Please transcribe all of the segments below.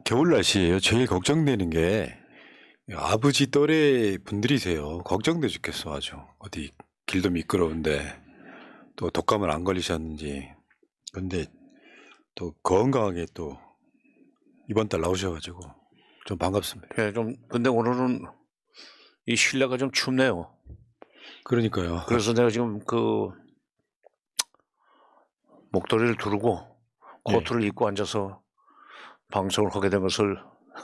겨울 날씨예요. 제일 걱정되는 게 아버지 또래 분들이세요. 걱정돼 죽겠어 아주. 어디 길도 미끄러운데 또 독감을 안 걸리셨는지. 근데 또 건강하게 또 이번 달 나오셔가지고 좀 반갑습니다. 예, 근데 오늘은 이 실내가 좀 춥네요. 그러니까요. 그래서 내가 지금 목도리를 두르고 코트를 입고 앉아서 방송을 하게 된 것을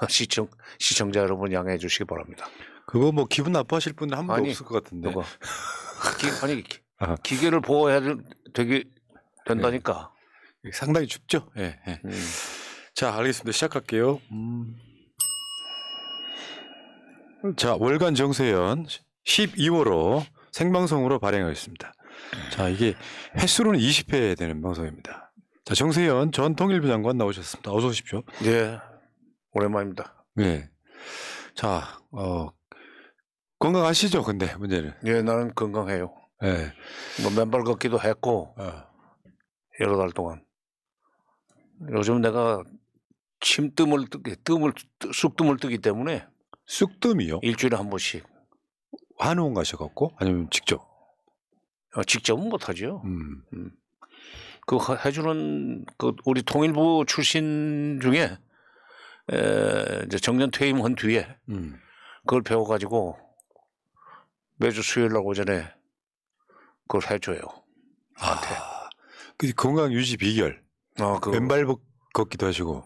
시청자 여러분 양해해 주시기 바랍니다. 그거 뭐 기분 나빠하실 분은 한 분도 아니, 없을 것 같은데. 누가? 아, 기계를 보호해야 된다니까. 상당히 춥죠. 예. 예. 자, 알겠습니다. 시작할게요. 자, 월간 정세연 12호로 생방송으로 발행하겠습니다. 자, 이게 횟수로는 20회 되는 방송입니다. 자, 정세연 전 통일부 장관 나오셨습니다. 어서 오십시오. 예, 오랜만입니다. 네. 자, 건강하시죠? 근데 문제는. 예, 나는 건강해요. 예. 뭐 맨발 걷기도 했고 여러 달 동안. 요즘 내가 쑥뜸을 뜨기 때문에 쑥뜸이요? 일주일에 한 번씩. 한의원 가셔갖고 아니면 직접? 직접은 못하죠. 그 해주는 우리 통일부 출신 중에 이제 정년 퇴임한 뒤에 그걸 배워가지고 매주 수요일 날 오전에 그걸 해줘요. 나한테. 그 건강 유지 비결. 맨발 걷기도 하시고.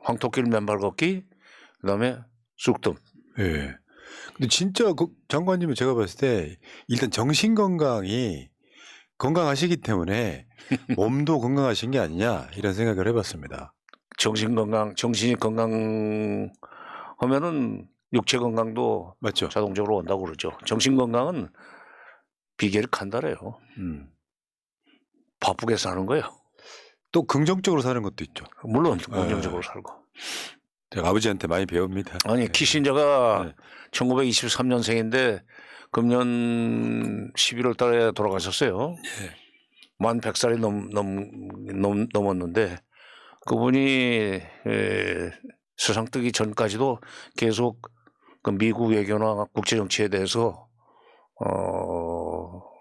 황토길 맨발 걷기, 그다음에 쑥뜸. 예. 근데 진짜 장관님은 제가 봤을 때 일단 정신 건강이 건강하시기 때문에 몸도 건강하신 게 아니냐 이런 생각을 해봤습니다. 정신이 건강하면은 육체 건강도 맞죠? 자동적으로 온다고 그러죠. 정신 건강은 비결이 간단해요. 바쁘게 사는 거예요. 또 긍정적으로 사는 것도 있죠. 물론 긍정적으로 살고. 제가 아버지한테 많이 배웁니다. 아니, 키신저가 1923년생인데 금년 11월 달에 돌아가셨어요. 만 100살이 넘었는데 그분이 세상 뜨기 전까지도 계속 그 미국 외교나 국제정치에 대해서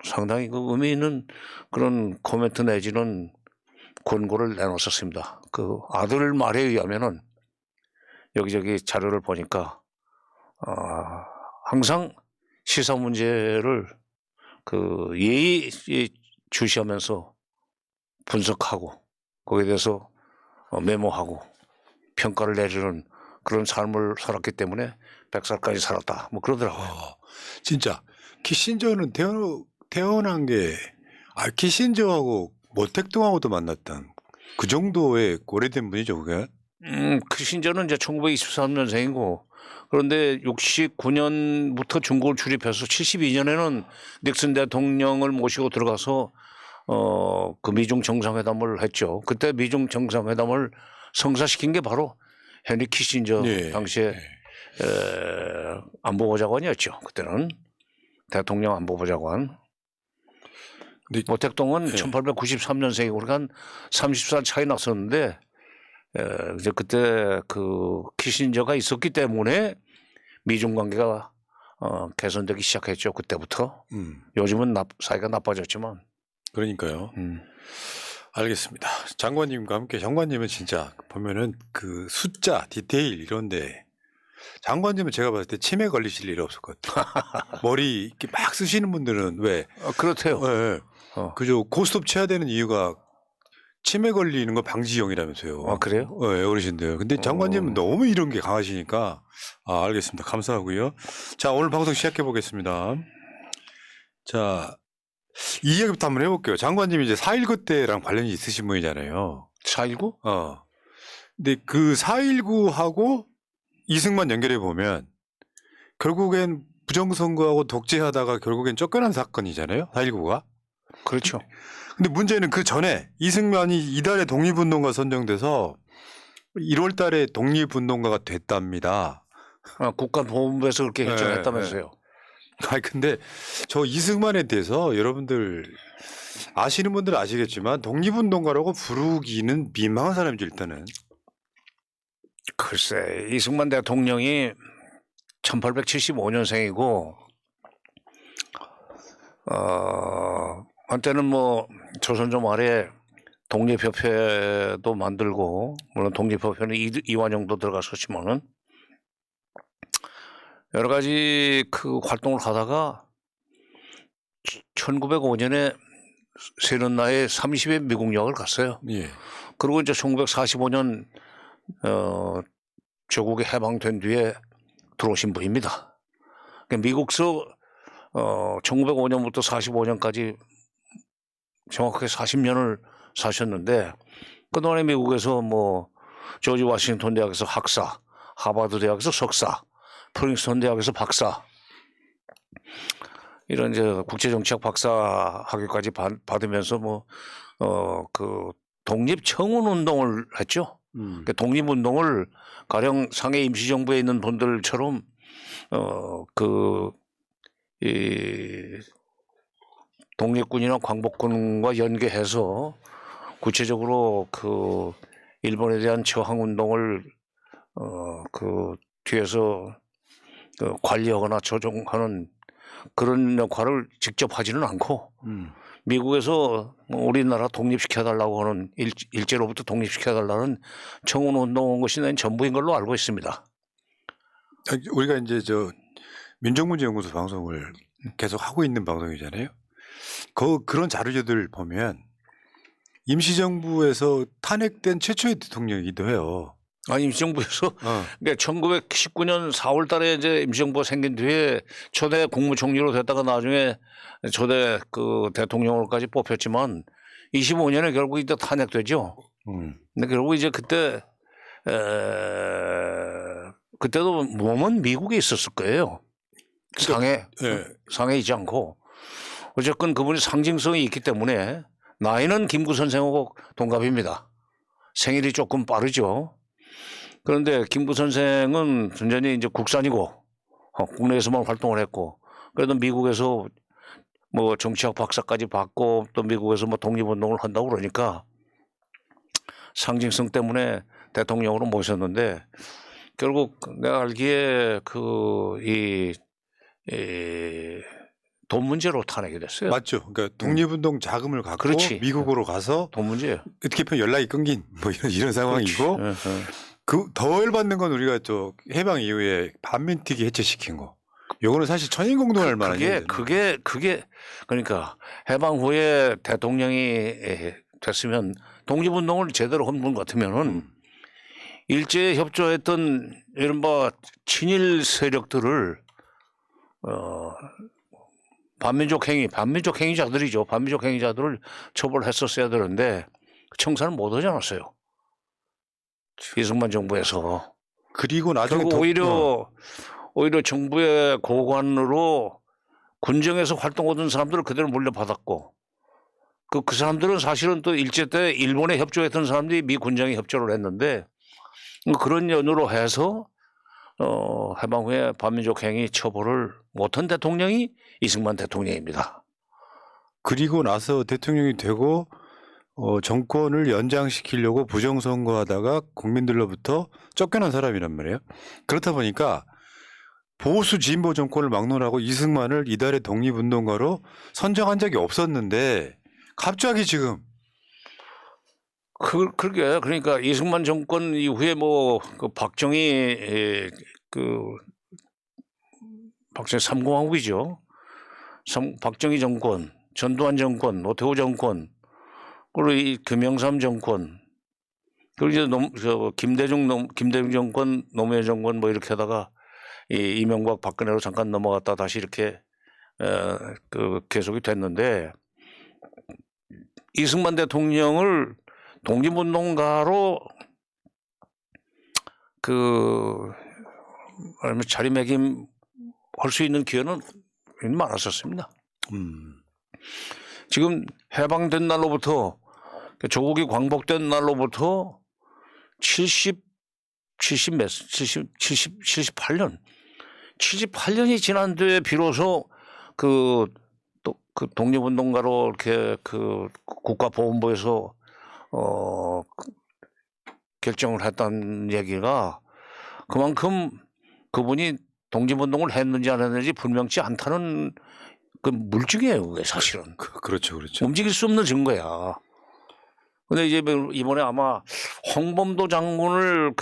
상당히 그 의미 있는 그런 코멘트 내지는 권고를 내놓았었습니다. 그 아들 말에 의하면은 여기저기 자료를 보니까 항상 시사 문제를 예의 주시하면서 분석하고 거기에 대해서 메모하고 평가를 내리는 그런 삶을 살았기 때문에 100살까지 살았다. 뭐 그러더라고요. 진짜 키신저는 태어난 게 키신저하고 모택동하고도 만났던 그 정도의 오래된 분이죠, 그게? 키신저는 이제 1923년생이고 그런데 69년부터 중국을 출입해서 72년에는 닉슨 대통령을 모시고 들어가서 그 미중 정상회담을 했죠. 그때 미중 정상회담을 성사시킨 게 바로 헨리 키신저 당시에 안보보좌관이었죠. 그때는 대통령 안보보좌관. 모택동은 1893년생이고 그러니까 한 30살 차이 났었는데 이제 그때 그 키신저가 있었기 때문에 미중 관계가 개선되기 시작했죠. 그때부터. 요즘은 사이가 나빠졌지만. 그러니까요. 알겠습니다. 장관님과 함께 장관님은 진짜 보면은 그 숫자, 디테일 이런데 장관님은 제가 봤을 때 치매 걸리실 일이 없을 것 같아요. 머리 이렇게 막 쓰시는 분들은 왜? 그렇대요. 네. 그죠. 고스톱 쳐야 되는 이유가 치매 걸리는 거 방지용이라면서요. 그래요? 네, 어르신들. 근데 장관님은 너무 이런 게 강하시니까 알겠습니다. 감사하고요. 자, 오늘 방송 시작해 보겠습니다. 자, 이 이야기부터 한번 해볼게요. 장관님이 이제 4.19 때랑 관련이 있으신 분이잖아요. 4.19? 근데 그 4.19하고 이승만 연결해 보면 결국엔 부정선거하고 독재하다가 결국엔 쫓겨난 사건이잖아요. 4.19가. 그렇죠. 근데 문제는 그 전에 이승만이 이달에 독립운동가 선정돼서 1월 달에 독립운동가가 됐답니다. 국가보훈부에서 그렇게 결정했다면서요. 근데 저 이승만에 대해서 여러분들 아시는 분들은 아시겠지만 독립운동가라고 부르기는 민망한 사람이죠, 일단은. 글쎄, 이승만 대통령이 1875년생이고 한때는 뭐 조선조 말에 독립협회도 만들고, 물론 독립협회는 이완용도 들어갔었지만은 여러 가지 그 활동을 하다가 1905년에 세는 나이에 30에 미국 유학을 갔어요. 예. 그리고 이제 1945년 조국이 해방된 뒤에 들어오신 분입니다. 그러니까 미국서 1905년부터 45년까지 정확하게 40년을 사셨는데, 그동안에 미국에서 뭐 조지 워싱턴 대학에서 학사, 하버드 대학에서 석사, 프린스턴 대학에서 박사, 이런 이제 국제정치학 박사 학위까지 받으면서 뭐 그 독립청운 운동을 했죠. 그 독립운동을 가령 상해 임시정부에 있는 분들처럼 이 독립군이나 광복군과 연계해서 구체적으로 그 일본에 대한 저항 운동을 그 뒤에서 관리하거나 조종하는 그런 역할을 직접 하지는 않고 미국에서 우리나라 독립시켜달라고 하는 일제로부터 독립시켜달라는 청운 운동 온 것이 난 전부인 걸로 알고 있습니다. 우리가 이제 저 민족문제연구소 방송을 계속 하고 있는 방송이잖아요. 그런 자료들 보면 임시정부에서 탄핵된 최초의 대통령이기도 해요. 아니, 임시정부에서 그러니까 1919년 4월 달에 이제 임시정부가 생긴 뒤에 초대 국무총리로 됐다가 나중에 초대 그 대통령으로까지 뽑혔지만 25년에 결국 이제 탄핵되죠. 근데 결국 이제 그때도 몸은 미국에 있었을 거예요. 상해에 있지 않고. 어쨌건 그분이 상징성이 있기 때문에 나이는 김구 선생하고 동갑입니다. 생일이 조금 빠르죠. 그런데 김구 선생은 순전히 이제 국산이고 국내에서만 활동을 했고, 그래도 미국에서 뭐 정치학 박사까지 받고 또 미국에서 뭐 독립운동을 한다고 그러니까 상징성 때문에 대통령으로 모셨는데, 결국 내가 알기에 돈 문제로 탄핵이 됐어요. 맞죠. 그러니까 독립운동 자금을 갖고 그렇지. 미국으로 가서 돈 문제예요. 어떻게 보면 연락이 끊긴 뭐 이런 상황이고, 그 더 열받는 건 우리가 저 해방 이후에 반민특위 해체시킨 거. 요거는 사실 천인공동할 만한 일이잖아요. 그게 그러니까 해방 후에 대통령이 됐으면 독립운동을 제대로 한 분 같으면은 일제에 협조했던 이른바 친일 세력들을 반민족 행위자들이죠. 반민족 행위자들을 처벌했었어야 되는데 청산을 못 하지 않았어요. 이승만 정부에서. 그리고 나중에 결국 오히려 정부의 고관으로 군정에서 활동하던 사람들을 그대로 물려받았고, 그 사람들은 사실은 또 일제 때 일본에 협조했던 사람들이 미 군정에 협조를 했는데, 그런 연유로 해서 해방 후에 반민족 행위 처벌을 못한 대통령이 이승만 대통령입니다. 그리고 나서 대통령이 되고 정권을 연장시키려고 부정선거하다가 국민들로부터 쫓겨난 사람이란 말이에요. 그렇다 보니까 보수 진보 정권을 막론하고 이승만을 이달의 독립운동가로 선정한 적이 없었는데 갑자기 지금 그러게. 그러니까 이승만 정권 이후에 뭐 그 박정희 삼공화국이죠. 박정희 정권, 전두환 정권, 노태우 정권, 그리고 이 김영삼 정권, 그리고 이제 김대중 정권, 노무현 정권 뭐 이렇게 하다가 이 이명박 박근혜로 잠깐 넘어갔다 다시 이렇게 계속이 됐는데, 이승만 대통령을 독립운동가로 자리매김 할 수 있는 기회는 많았었습니다. 지금 해방된 날로부터, 조국이 광복된 날로부터 78년이 지난 뒤에 비로소 그 독립운동가로 이렇게 국가보훈부에서 결정을 했다는 얘기가 그만큼 그분이 독립운동을 했는지 안 했는지 분명치 않다는 그 물증이에요. 그게 사실은. 그렇죠, 그렇죠. 움직일 수 없는 증거야. 근데 이제 이번에 아마 홍범도 장군을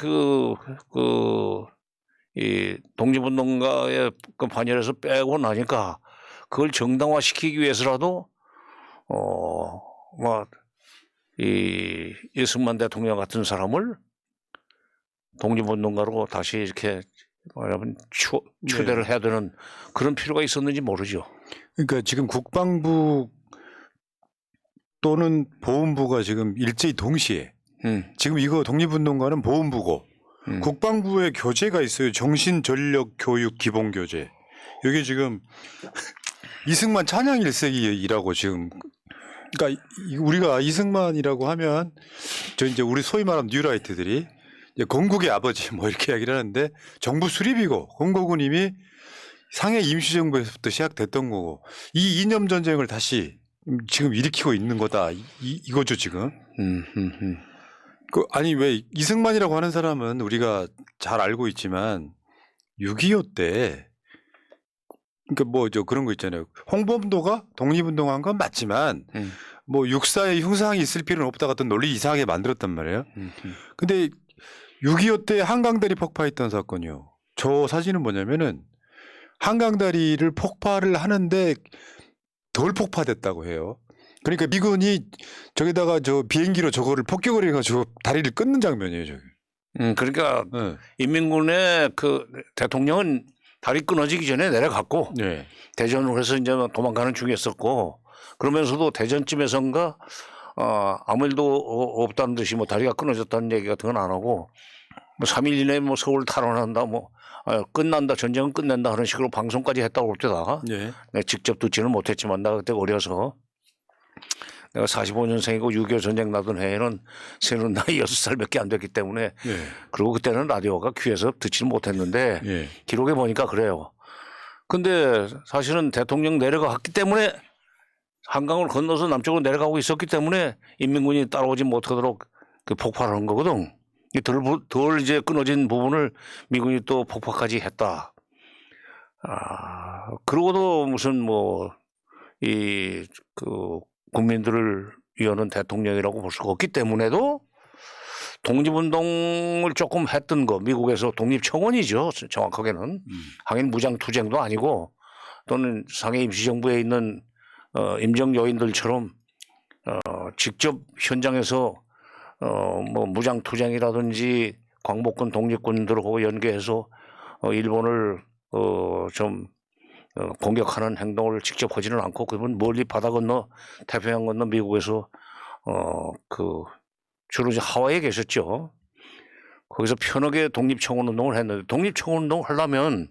이 독립운동가의 그 반열에서 빼고 나니까 그걸 정당화시키기 위해서라도 이 이승만 대통령 같은 사람을 독립운동가로 다시 이렇게 말하면 추대를 해야 되는 그런 필요가 있었는지 모르죠. 그러니까 지금 국방부 또는 보훈부가 지금 일제히 동시에 지금 이거 독립운동가는 보훈부고 국방부의 교재가 있어요. 정신전력교육기본교재. 이게 지금 이승만 찬양 1세기라고 지금 그러니까 우리가 이승만이라고 하면 저 이제 우리 소위 말하면 뉴라이트들이 이제 건국의 아버지 뭐 이렇게 이야기를 하는데 정부 수립이고 건국은 이미 상해 임시정부에서부터 시작됐던 거고 이 이념 전쟁을 다시 지금 일으키고 있는 거다 이거죠 지금. 아니 왜 이승만이라고 하는 사람은 우리가 잘 알고 있지만 6.25 때 그러니까 뭐 저 그런 거 있잖아요. 홍범도가 독립운동한 건 맞지만 뭐 육사에 흉상이 있을 필요는 없다 같은 논리 이상하게 만들었단 말이에요. 근데 6.25 때 한강다리 폭파했던 사건이요. 저 사진은 뭐냐면은 한강다리를 폭파를 하는데 덜 폭파됐다고 해요. 그러니까 미군이 저기다가 저 비행기로 저거를 폭격을 해가지고 다리를 끊는 장면이에요, 저기. 그러니까 네. 인민군의 그 대통령은 다리 끊어지기 전에 내려갔고 네. 대전으로 해서 이제 도망가는 중이었었고 그러면서도 대전쯤에선가 아무 일도 없다는 듯이 뭐 다리가 끊어졌다는 얘기 같은 건 안 하고 뭐 3일 이내에 뭐 서울 탈환한다 뭐 끝난다 전쟁은 끝낸다 하는 식으로 방송까지 했다고 올 때다. 네. 내가 직접 듣지는 못했지만 나 그때 어려서 내가 45년생이고 6.25 전쟁 나던 해에는 새는 나이 6살밖에 안 됐기 때문에 네. 그리고 그때는 라디오가 귀에서 듣지는 못했는데 네. 기록에 보니까 그래요. 근데 사실은 대통령 내려갔기 때문에 한강을 건너서 남쪽으로 내려가고 있었기 때문에 인민군이 따라오지 못하도록 그 폭발을 한 거거든. 덜 이제 끊어진 부분을 미군이 또 폭파까지 했다. 그러고도 무슨 국민들을 위하는 대통령이라고 볼 수가 없기 때문에도 독립운동을 조금 했던 거 미국에서 독립청원이죠. 정확하게는. 하긴 무장투쟁도 아니고 또는 상해 임시정부에 있는 임정 요인들처럼 직접 현장에서 무장투쟁이라든지 광복군 독립군들하고 연계해서 일본을 좀 공격하는 행동을 직접 하지는 않고 그분 멀리 바다 건너 태평양 건너 미국에서 주로 이제 하와이에 계셨죠. 거기서 편하게 독립청원 운동을 했는데 독립청원 운동을 하려면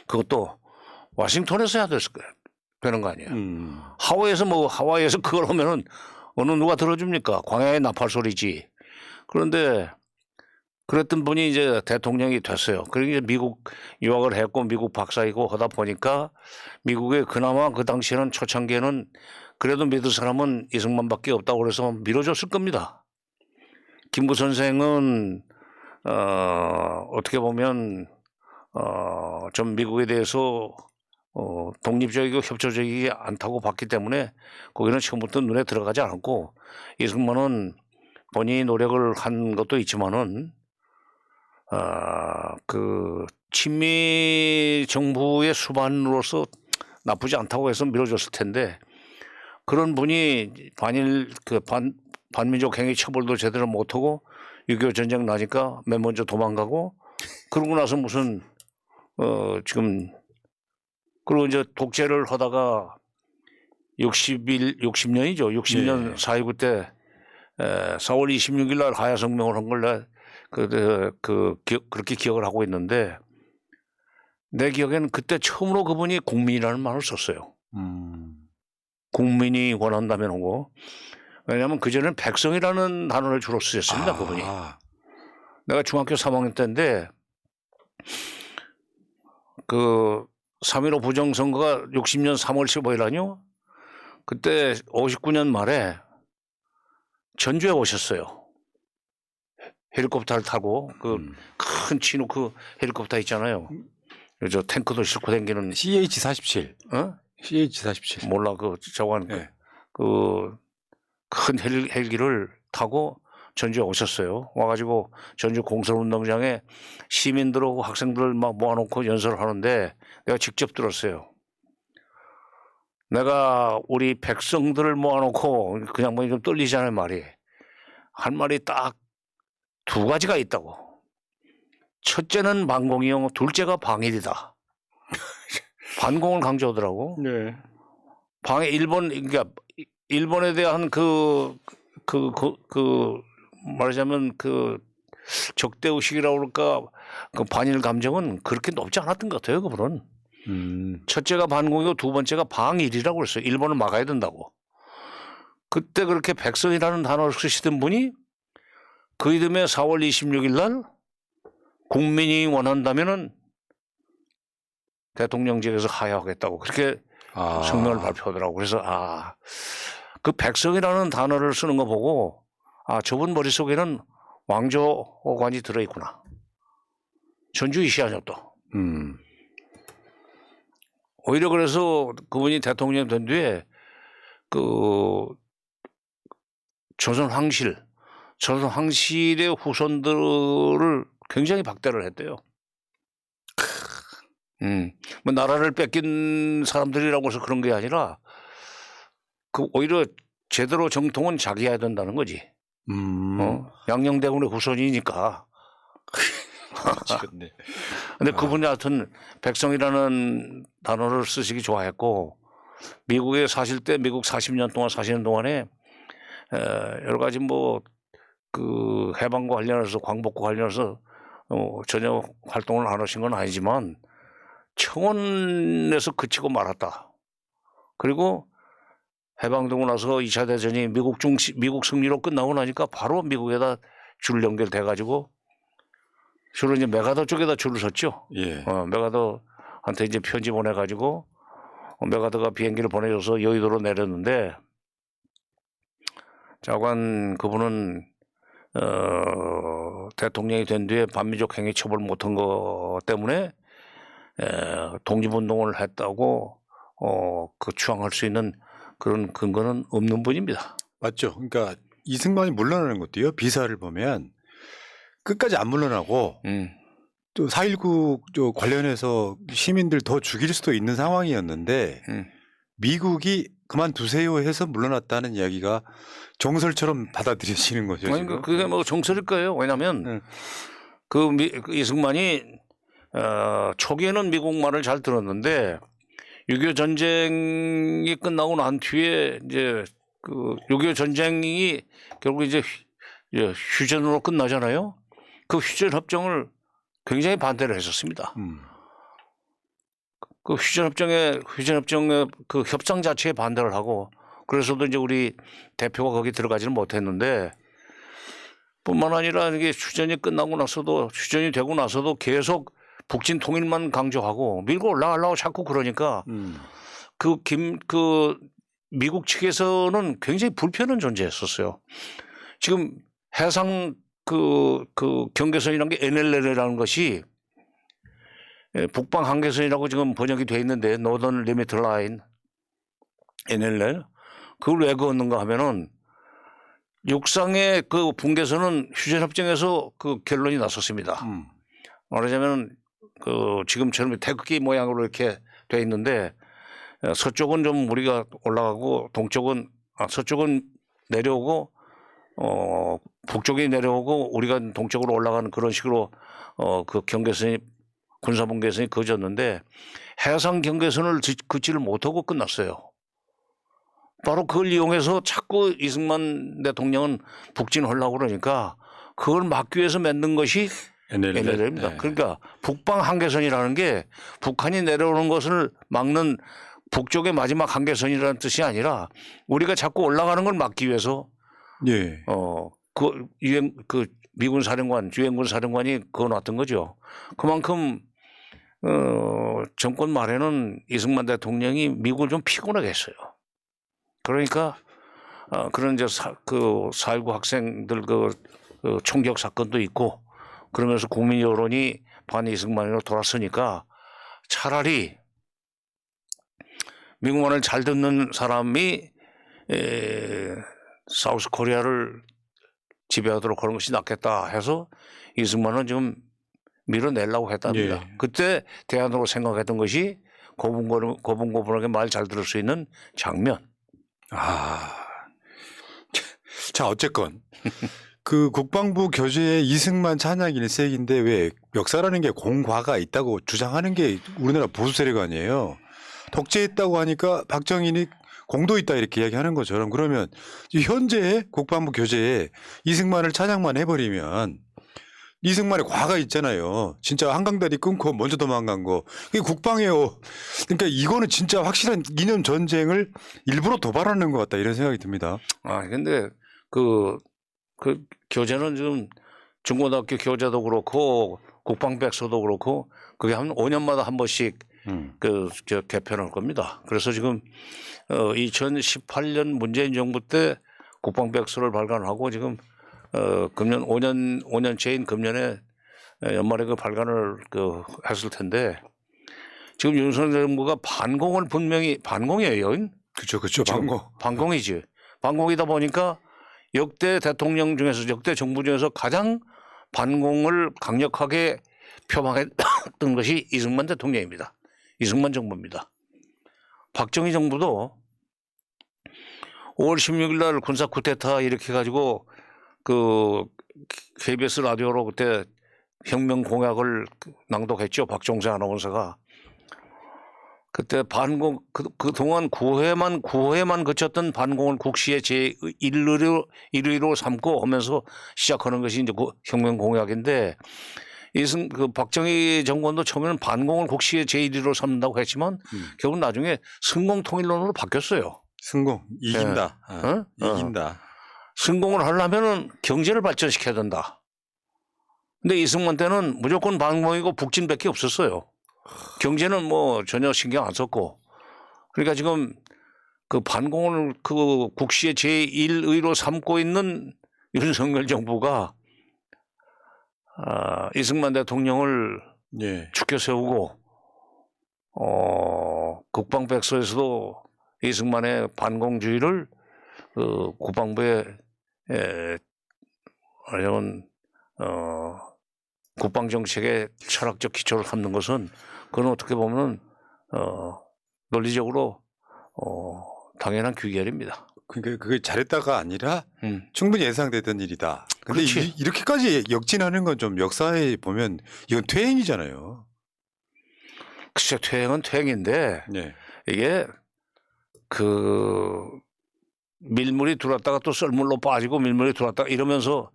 그것도 워싱턴에서 해야 되는 거 아니에요. 하와이에서 그걸 하면은 어느 누가 들어줍니까? 광야의 나팔 소리지. 그런데 그랬던 분이 이제 대통령이 됐어요. 그러니까 미국 유학을 했고 미국 박사이고 하다 보니까 미국에 그나마 그 당시에는 초창기에는 그래도 믿을 사람은 이승만밖에 없다고 그래서 밀어줬을 겁니다. 김구 선생은 어떻게 보면 좀 미국에 대해서 독립적이고 협조적이지 않다고 봤기 때문에 거기는 처음부터 눈에 들어가지 않았고 이승만은 본인이 노력을 한 것도 있지만은 친미 정부의 수반으로서 나쁘지 않다고 해서 밀어줬을 텐데 그런 분이 반민족 행위 처벌도 제대로 못하고 6.25 전쟁 나니까 맨 먼저 도망가고 그러고 나서 무슨 지금 그리고 이제 독재를 하다가 60년이죠. 60년 4.19 때 4월 26일 날 하야성명을 한 걸 그렇게 기억을 하고 있는데 내 기억에는 그때 처음으로 그분이 국민이라는 말을 썼어요. 국민이 원한다면 하고 왜냐하면 그전에는 백성이라는 단어를 주로 쓰셨습니다. 그분이. 내가 중학교 3학년 때인데 3.15 부정선거가 60년 3월 15일 아니요? 그때 59년 말에 전주에 오셨어요. 헬리콥터를 타고 그 큰 치누크 헬리콥터 있잖아요. 저 탱크도 싣고 다니는 CH-47. 어? CH-47. 몰라 그 저건 네. 그 큰 헬기를 타고 전주에 오셨어요. 와가지고 전주 공설운동장에 시민들하고 학생들을 막 모아놓고 연설을 하는데 내가 직접 들었어요. 내가 우리 백성들을 모아놓고 그냥 뭐 좀 떨리잖아요 말이. 할 말이 딱 두 가지가 있다고. 첫째는 반공이요, 둘째가 방일이다. 반공을 강조하더라고. 네. 그러니까 일본에 대한 말하자면 그 적대 의식이라고 그럴까 그 반일 감정은 그렇게 높지 않았던 것 같아요, 그분은. 첫째가 반공이고 두 번째가 방일이라고 그랬어요. 일본을 막아야 된다고. 그때 그렇게 백성이라는 단어를 쓰시던 분이 그 이듬해 4월 26일 날 국민이 원한다면은 대통령직에서 하야하겠다고 그렇게 성명을 발표하더라고. 그래서 그 백성이라는 단어를 쓰는 거 보고 저분 머릿속에는 왕조관이 들어있구나. 전주 이시아죠 또. 오히려 그래서 그분이 대통령 된 뒤에 그 조선 황실의 후손들을 굉장히 박대를 했대요. 뭐 나라를 뺏긴 사람들이라고 해서 그런 게 아니라 그 오히려 제대로 정통은 자기 해야 된다는 거지. 양녕대군의 후손이니까. 미치겠네. 근데 그분이 하여튼 백성이라는 단어를 쓰시기 좋아했고 미국에 사실 때 미국 40년 동안 사시는 동안에 여러 가지 뭐 그 해방과 관련해서 광복과 관련해서 전혀 활동을 안 하신 건 아니지만 청원에서 그치고 말았다. 그리고 해방되고 나서 2차 대전이 미국 승리로 끝나고 나니까 바로 미국에다 줄 연결돼 가지고 주로 이제 메가더 쪽에다 줄을 섰죠. 예. 메가더한테 이제 편지 보내 가지고 메가더가 비행기를 보내줘서 여의도로 내렸는데 자관 그분은 대통령이 된 뒤에 반미족 행위 처벌 못한 것 때문에 독립운동을 했다고 그 추앙할 수 있는 그런 근거는 없는 분입니다. 맞죠. 그러니까 이승만이 물러나는 것도요. 비사를 보면 끝까지 안 물러나고 또 4.19 관련해서 시민들 더 죽일 수도 있는 상황이었는데 미국이 그만두세요 해서 물러났다는 이야기가 정설처럼 받아들여지는 거죠. 아니, 지금. 그게 뭐 정설일 거예요. 왜냐하면 그 이승만이 초기에는 미국 말을 잘 들었는데 6.25 전쟁이 끝나고 난 뒤에 이제 그 6.25 전쟁이 결국 이제 휴전으로 끝나잖아요. 그 휴전 협정을 굉장히 반대를 했었습니다. 그 휴전협정의 그 협상 자체에 반대를 하고 그래서도 이제 우리 대표가 거기 들어가지는 못했는데 뿐만 아니라 이게 휴전이 되고 나서도 계속 북진 통일만 강조하고 밀고 올라가려고 자꾸 그러니까 그 미국 측에서는 굉장히 불편한 존재였었어요. 지금 해상 그 경계선이라는 게 NLL이라는 것이 북방 한계선이라고 지금 번역이 돼 있는데 Northern Limit Line NLL 그걸 왜 그었는가 하면은 육상의 그 분계선은 휴전협정에서 그 결론이 났었습니다. 말하자면 그 지금처럼 태극기 모양으로 이렇게 돼 있는데 서쪽은 좀 우리가 올라가고 서쪽은 내려오고 북쪽이 내려오고 우리가 동쪽으로 올라가는 그런 식으로 그 경계선이 군사분계선이 그어졌는데 해상 경계선을 긋지를 못하고 끝났어요. 바로 그걸 이용해서 자꾸 이승만 대통령은 북진하려고 그러니까 그걸 막기 위해서 만든 것이 NLL입니다. 네. 그러니까 북방 한계선이라는 게 북한이 내려오는 것을 막는 북쪽의 마지막 한계선이라는 뜻이 아니라 우리가 자꾸 올라가는 걸 막기 위해서 예. 미군 사령관, 유엔군 사령관이 그어놨던 거죠. 그만큼 정권 말에는 이승만 대통령이 미국을 좀 피곤하게 했어요. 그러니까 그런 이제 4.19 학생들 그 총격 사건도 있고 그러면서 국민 여론이 반 이승만으로 돌았으니까 차라리 미국 말을 잘 듣는 사람이 사우스 코리아를 지배하도록 하는 것이 낫겠다 해서 이승만은 좀 밀어내려고 했답니다. 예. 그때 대안으로 생각했던 것이 고분고분하게 말 잘 들을 수 있는 장면. 아, 자 어쨌건 그 국방부 교재에 이승만 찬양 일색인데 왜 역사라는 게 공과가 있다고 주장하는 게 우리나라 보수 세력 아니에요. 독재했다고 하니까 박정희는 공도 있다 이렇게 이야기하는 것처럼 그러면 현재 국방부 교재에 이승만을 찬양만 해버리면 이승만의 과가 있잖아요. 진짜 한강다리 끊고 먼저 도망간 거. 그게 국방이에요. 그러니까 이거는 진짜 확실한 이념 전쟁을 일부러 도발하는 것 같다 이런 생각이 듭니다. 아, 근데 그 교재는 지금 중고등학교 교재도 그렇고 국방백서도 그렇고 그게 한 5년마다 한 번씩 저 개편할 겁니다. 그래서 지금 2018년 문재인 정부 때 국방백서를 발간하고 지금 금년 5년째인 금년에 연말에 그 발간을 했을 텐데 지금 윤석열 정부가 반공을 분명히 반공이에요. 그렇죠. 방공. 반공이지. 반공이다 보니까 역대 대통령 중에서 역대 정부 중에서 가장 반공을 강력하게 표방했던 것이 이승만 대통령입니다. 이승만 정부입니다. 박정희 정부도 5월 16일 날 군사 쿠데타 일으켜 가지고 그 KBS 라디오로 그때 혁명 공약을 낭독했죠. 박종세 아나운서가. 그때 반공 그동안 9회만 거쳤던 반공을 국시의 제1의로 삼고 하면서 시작하는 것이 이제 그 혁명 공약인데 그 박정희 정권도 처음에는 반공을 국시의 제1위로 삼는다고 했지만 결국 나중에 승공통일론으로 바뀌었어요. 승공 이긴다. 네. 이긴다. 승공을 하려면은 경제를 발전시켜야 된다. 근데 이승만 때는 무조건 반공이고 북진밖에 없었어요. 경제는 뭐 전혀 신경 안 썼고. 그러니까 지금 그 반공을 그 국시의 제1의로 삼고 있는 윤석열 정부가 이승만 대통령을 예. 죽여 세우고 국방백서에서도 이승만의 반공주의를 국방부의 이런 국방정책의 철학적 기초를 삼는 것은 그건 어떻게 보면 논리적으로 당연한 귀결입니다. 그러니까 그게 잘했다가 아니라 충분히 예상되던 일이다. 근데 그렇지. 이렇게까지 역진하는 건 좀 역사에 보면 이건 퇴행이잖아요. 글쎄 퇴행은 퇴행인데 네. 이게 그 밀물이 들어왔다가 또 썰물로 빠지고 밀물이 들어왔다가 이러면서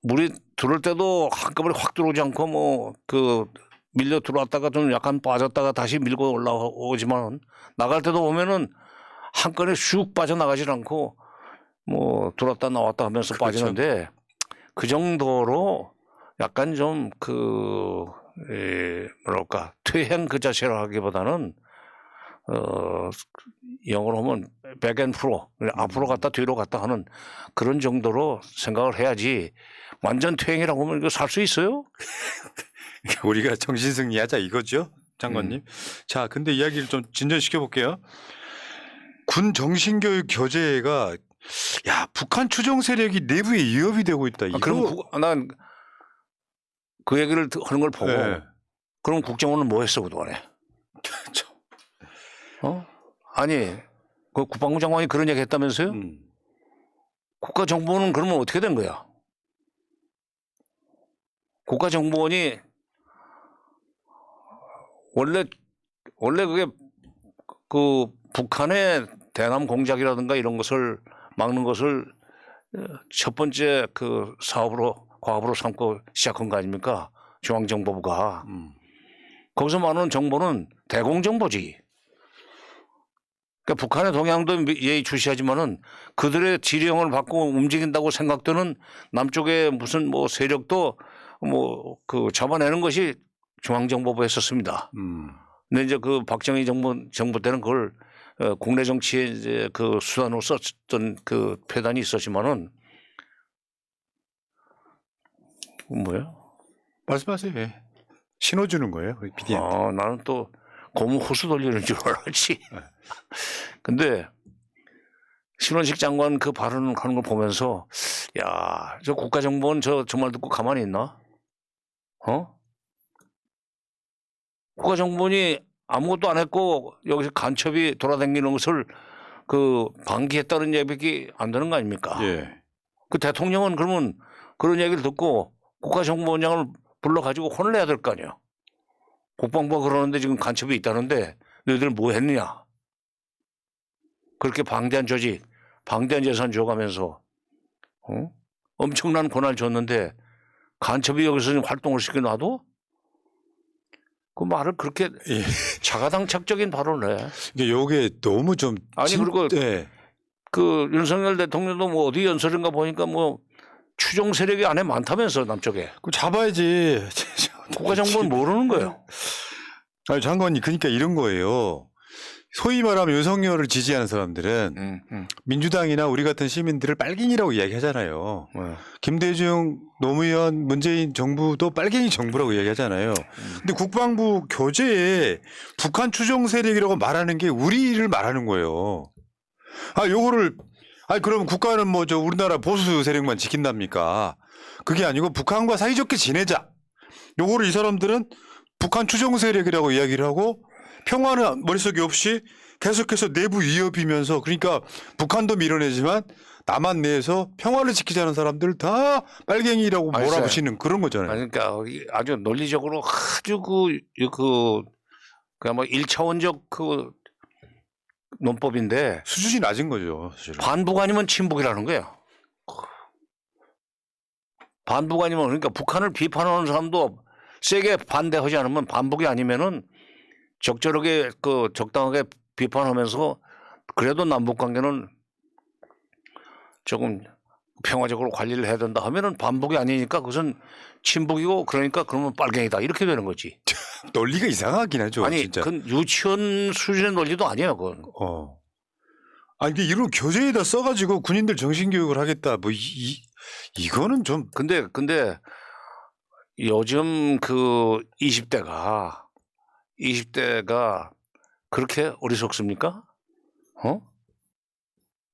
물이 들어올 때도 한꺼번에 확 들어오지 않고 뭐 그 밀려 들어왔다가 좀 약간 빠졌다가 다시 밀고 올라오지만 나갈 때도 보면은 한 건에 쑥 빠져나가질 않고 뭐 들어왔다 나왔다 하면서 그렇죠. 빠지는데 그 정도로 약간 좀 뭐랄까 퇴행 그 자체라 하기보다는 영어로 하면 백앤프로 앞으로 갔다 뒤로 갔다 하는 그런 정도로 생각을 해야지 완전 퇴행이라고 하면 이거 살 수 있어요? 우리가 정신승리하자 이거죠, 장관님. 자, 근데 이야기를 좀 진전시켜 볼게요. 군 정신교육 교재가 북한 추종 세력이 내부에 위협이 되고 있다. 이거 그럼 난 그 얘기를 하는 걸 보고 네. 그럼 국정원은 뭐 했어 그동안에? 아니 그 국방부 장관이 그런 얘기 했다면서요? 국가정보원은 그러면 어떻게 된 거야? 국가정보원이 원래 그게 그 북한의 대남 공작이라든가 이런 것을 막는 것을 첫 번째 그 과업으로 삼고 시작한 거 아닙니까? 중앙정보부가. 거기서 말하는 정보는 대공정보지. 그러니까 북한의 동향도 예의주시하지만은 그들의 지령을 받고 움직인다고 생각되는 남쪽의 무슨 뭐 세력도 뭐 그 잡아내는 것이 중앙정보부에 있었습니다. 근데 이제 그 박정희 정부 때는 그걸 국내 정치의 이제 그 수단으로 썼던 그 패단이 있었지만은 뭐야? 말씀하세요. 예. 신호 주는 거예요, 우리 PD한테. 나는 또 고무 호수 돌리는 줄 알았지. 근데 신원식 장관 그 발언하는 걸 보면서 야, 저 국가정보원 저 말 듣고 가만히 있나? 국가정보원이 아무것도 안 했고 여기서 간첩이 돌아다니는 것을 그 방기했다는 얘기 안 되는 거 아닙니까? 예. 그 대통령은 그러면 그런 얘기를 듣고 국가정보원장을 불러가지고 혼을 내야 될 거 아니야. 국방부가 그러는데 지금 간첩이 있다는데 너희들 뭐 했느냐. 그렇게 방대한 조직, 방대한 재산 줘가면서 엄청난 권한을 줬는데 간첩이 여기서 지금 활동을 시켜놔도 그 말을 그렇게 예. 자가당착적인 발언을 해. 이게 요게 너무 좀 아니 그리고 예. 그 윤석열 대통령도 뭐 어디 연설인가 보니까 뭐 추종 세력이 안에 많다면서 남쪽에. 그 잡아야지. 국가정보는 모르는 거예요. 아니 장관님 그러니까 이런 거예요. 소위 말하면 윤석열을 지지하는 사람들은 민주당이나 우리 같은 시민들을 빨갱이라고 이야기하잖아요. 김대중, 노무현, 문재인 정부도 빨갱이 정부라고 이야기하잖아요. 근데 국방부 교재에 북한 추종 세력이라고 말하는 게 우리를 말하는 거예요. 요거를 그러면 국가는 뭐 저 우리나라 보수 세력만 지킨답니까? 그게 아니고 북한과 사이좋게 지내자. 요거를 이 사람들은 북한 추종 세력이라고 이야기를 하고 평화는 머릿속에 없이 계속해서 내부 위협이면서 그러니까 북한도 밀어내지만 남한 내에서 평화를 지키자는 사람들 다 빨갱이라고 몰아붙이는 그런 거잖아요. 그러니까 아주 논리적으로 아주 그뭐 1차원적 그 논법인데 수준이 낮은 거죠. 사실은. 반북 아니면 친북이라는 거예요. 반북 아니면 그러니까 북한을 비판하는 사람도 세게 반대하지 않으면 반북이 아니면은 적절하게 그 적당하게 비판하면서 그래도 남북 관계는 조금 평화적으로 관리를 해야 된다 하면은 반북이 아니니까 그것은 친북이고 그러니까 그러면 빨갱이다 이렇게 되는 거지. 논리가 이상하긴 하죠. 아니 진짜. 그건 유치원 수준의 논리도 아니에요. 그건. 이게 이런 교재에다 써가지고 군인들 정신교육을 하겠다. 뭐 이거는 좀. 근데 요즘 그 20대가 그렇게 어리석습니까?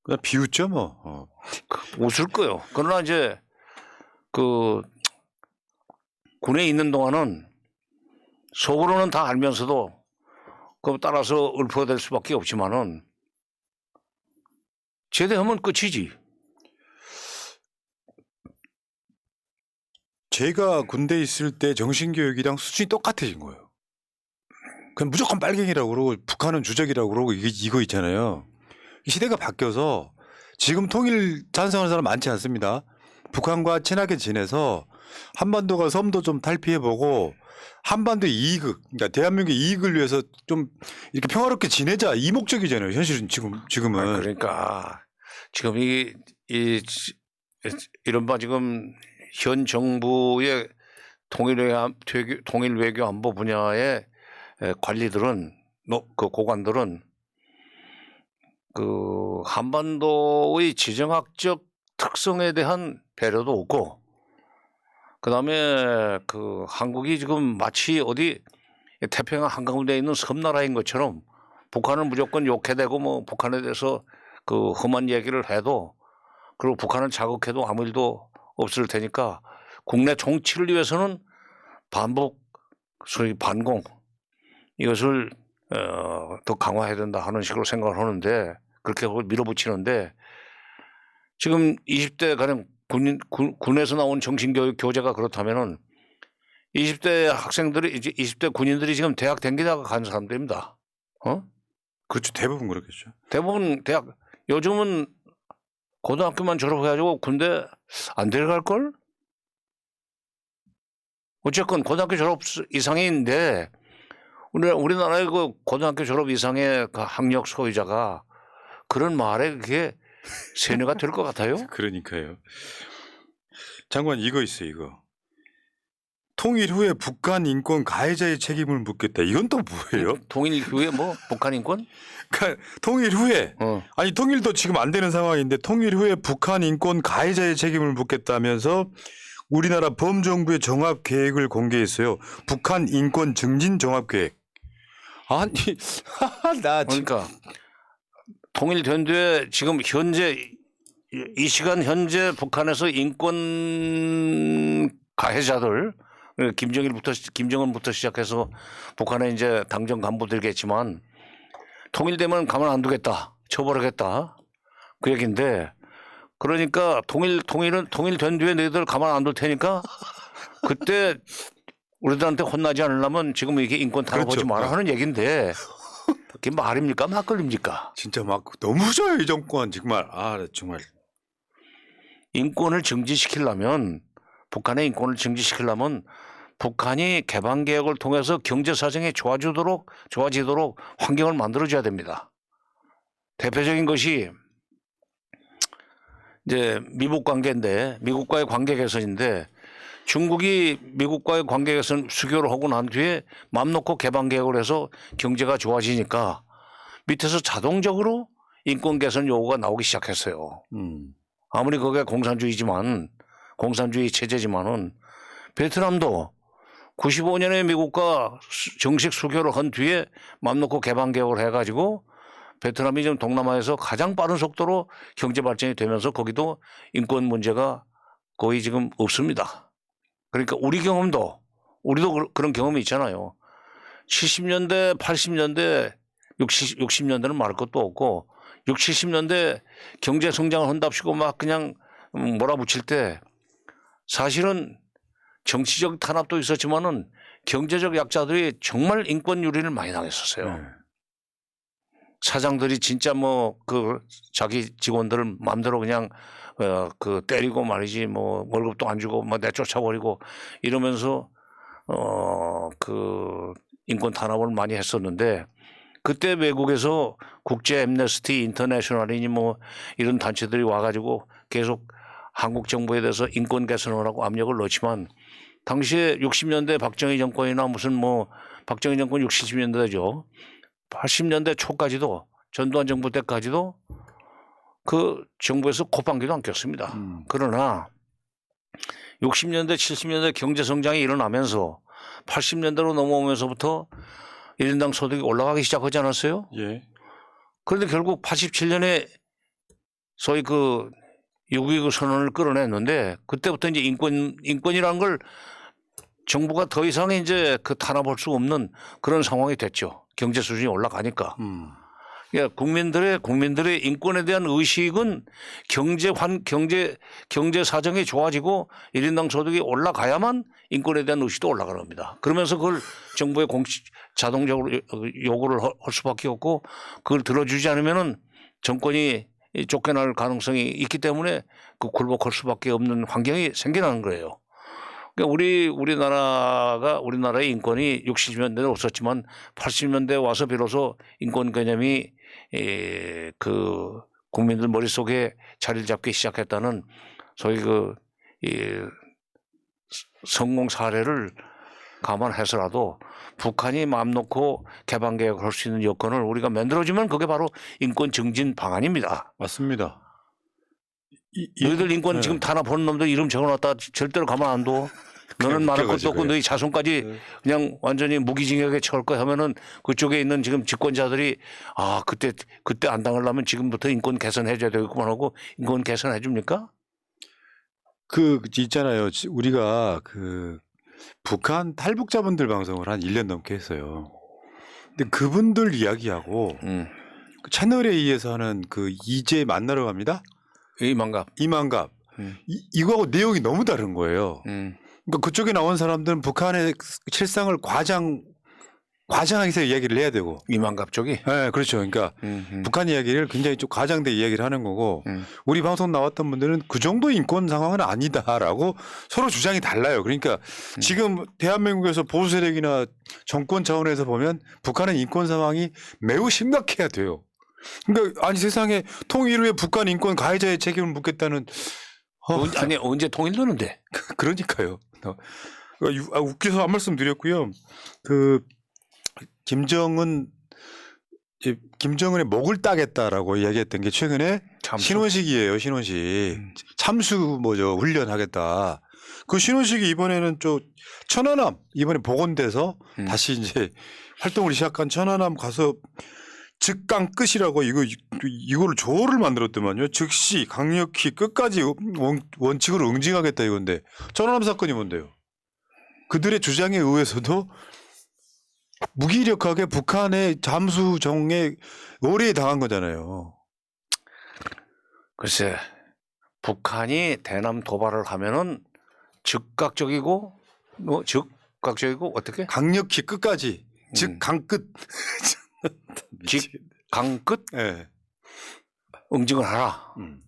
그냥 비웃죠 뭐. 웃을 거요. 그러나 이제 그 군에 있는 동안은 속으로는 다 알면서도 그 따라서 읊어댈 수밖에 없지만은 제대하면 끝이지. 제가 군대에 있을 때 정신교육이랑 수준이 똑같아진 거예요. 그냥 무조건 빨갱이라고 그러고 북한은 주적이라고 그러고 이거 있잖아요. 시대가 바뀌어서 지금 통일 찬성하는 사람 많지 않습니다. 북한과 친하게 지내서 한반도가 섬도 좀 탈피해보고 한반도의 이익을, 그러니까 대한민국의 이익을 위해서 좀 이렇게 평화롭게 지내자 이 목적이잖아요. 현실은 지금은. 그러니까 지금 이른바 지금 현 정부의 통일 외교 안보 분야의 관리들은 그 고관들은 그 한반도의 지정학적 특성에 대한 배려도 없고 그다음에 그 한국이 지금 마치 어디 태평양 한가운데 있는 섬나라인 것처럼 북한을 무조건 욕해대고 뭐 북한에 대해서 그 험한 얘기를 해도 그리고 북한을 자극해도 아무 일도 없을 테니까 국내 정치를 위해서는 반북, 소위 반공 이것을 더 강화해야 된다 하는 식으로 생각을 하는데 그렇게 밀어붙이는데 지금 20대 가령 군에서 나온 정신교육 교재가 그렇다면은 20대 학생들이 이제 20대 군인들이 지금 대학 댕기다가 간 사람들입니다. 그렇죠. 대부분 그렇겠죠. 대부분 대학 요즘은 고등학교만 졸업해가지고 군대 안 데려갈 걸? 어쨌건 고등학교 졸업 이상인데 우리나라의 그 고등학교 졸업 이상의 그 학력 소유자가 그런 말에 그게 세뇌가 될 것 같아요? 그러니까요. 장관 이거 있어요. 이거. 통일 후에 북한 인권 가해자의 책임을 묻겠다. 이건 또 뭐예요? 통일 후에 뭐 북한 인권? 그러니까 통일 후에 아니 통일도 지금 안 되는 상황인데 통일 후에 북한 인권 가해자의 책임을 묻겠다면서 우리나라 범정부의 종합 계획을 공개했어요. 북한 인권 증진 종합 계획. 아니 나 지금 그러니까 통일된 뒤에 지금 현재 이 시간 현재 북한에서 인권 가해자들 김정은부터 시작해서 북한의 이제 당정 간부들겠지만 통일되면 가만 안 두겠다, 처벌하겠다 그 얘기인데 그러니까 통일된 뒤에 너희들 가만 안 둘 테니까 그때 우리들한테 혼나지 않으려면 지금 이렇게 인권 다뤄보지 그렇죠. 마라 하는 얘기인데 그게 말입니까 막걸리입니까? 진짜 막 너무 좋아요 이 정권 정말 정말 인권을 증진시키려면 북한의 인권을 증진시키려면 북한이 개방 개혁을 통해서 경제 사정이 좋아지도록 환경을 만들어줘야 됩니다. 대표적인 것이 이제 미국 관계인데 미국과의 관계 개선인데 중국이 미국과의 관계 개선 수교를 하고 난 뒤에 맘 놓고 개방 개혁을 해서 경제가 좋아지니까 밑에서 자동적으로 인권 개선 요구가 나오기 시작했어요. 아무리 그게 공산주의 체제지만은 베트남도 95년에 미국과 정식 수교를 한 뒤에 맘 놓고 개방 개혁을 해가지고 베트남이 지금 동남아에서 가장 빠른 속도로 경제 발전이 되면서 거기도 인권 문제가 거의 지금 없습니다. 그러니까 우리도 그런 경험이 있잖아요. 70년대, 80년대, 60년대는 말할 것도 없고 60, 70년대 경제 성장을 한답시고 막 그냥 몰아붙일 때 사실은 정치적 탄압도 있었지만은 경제적 약자들이 정말 인권 유린을 많이 당했었어요. 사장들이 진짜 뭐 그 자기 직원들을 마음대로 그냥 그 때리고 말이지 뭐 월급도 안 주고 뭐 내쫓아버리고 이러면서 그 인권 탄압을 많이 했었는데 그때 외국에서 국제 엠네스티 인터내셔널이니 뭐 이런 단체들이 와가지고 계속 한국 정부에 대해서 인권 개선을 하고 압력을 넣지만 당시에 60년대 박정희 정권이나 무슨 뭐 박정희 정권 60, 70년대죠. 80년대 초까지도 전두환 정부 때까지도 그 정부에서 콧방귀도 안 꼈습니다. 그러나 60년대, 70년대 경제 성장이 일어나면서 80년대로 넘어오면서부터 1인당 소득이 올라가기 시작하지 않았어요? 예. 그런데 결국 87년에 소위 그 6.29 선언을 끌어냈는데 그때부터 이제 인권이라는 걸 정부가 더 이상 이제 그 탄압할 수 없는 그런 상황이 됐죠. 경제 수준이 올라가니까. 그러니까 국민들의 인권에 대한 의식은 경제 사정이 좋아지고 1인당 소득이 올라가야만 인권에 대한 의식도 올라가는 겁니다. 그러면서 그걸 정부의 자동적으로 요구를 할 수밖에 없고 그걸 들어주지 않으면은 정권이 쫓겨날 가능성이 있기 때문에 그 굴복할 수밖에 없는 환경이 생겨나는 거예요. 그러니까 우리나라의 인권이 60년대는 없었지만 80년대 와서 비로소 인권 개념이 그 국민들 머릿속에 자리를 잡기 시작했다는 소위 성공 사례를 감안해서라도 북한이 마음 놓고 개방 개혁을 할 수 있는 여건을 우리가 만들어주면 그게 바로 인권 증진 방안입니다. 맞습니다. 너희들 인권 지금 탄압하는 놈들 이름 적어놨다 절대로 가만 안 둬. 너는 말할 것도 없고 너희 자손까지 그냥 완전히 무기징역에 처할 거 하면은 그쪽에 있는 지금 집권자들이 그때 안 당하려면 지금부터 인권 개선해줘야 되겠구만 하고 인권 개선해 줍니까? 그 있잖아요. 우리가 그 북한 탈북자분들 방송을 한 1년 넘게 했어요. 근데 그분들 이야기하고 그 채널에 의해서 하는 그 이제 만나러 갑니다. 이만갑. 이거하고 내용이 너무 다른 거예요. 그러니까 그쪽에 나온 사람들은 북한의 실상을 과장해서 이야기를 해야 되고. 이만갑 쪽이? 네, 그렇죠. 그러니까 북한 이야기를 굉장히 좀 과장되게 이야기를 하는 거고 우리 방송 나왔던 분들은 그 정도 인권 상황은 아니다라고 서로 주장이 달라요. 그러니까 지금 대한민국에서 보수 세력이나 정권 차원에서 보면 북한은 인권 상황이 매우 심각해야 돼요. 그러니까 아니 세상에 통일 후에 북한 인권 가해자의 책임을 묻겠다는 아니 언제 통일되는데? 그러니까요. 웃겨서 한 말씀 드렸고요. 그 김정은의 목을 따겠다라고 이야기했던 게 최근에 신원식이에요. 신원식 참수 훈련하겠다. 그 신원식이 이번에는 저 천안함 이번에 복원돼서 다시 이제 활동을 시작한 천안함 가서 즉강 끝이라고 이거를 조를 만들었더만요. 즉시 강력히 끝까지 원칙을 응징하겠다 이건데 천안함 사건이 뭔데요? 그들의 주장에 의해서도 무기력하게 북한의 잠수정에 의뢰에 당한 거잖아요. 글쎄, 북한이 대남 도발을 하면은 즉각적이고 어떻게? 강력히 끝까지 즉 강끝 강끝 예. 응징을 하라. 음.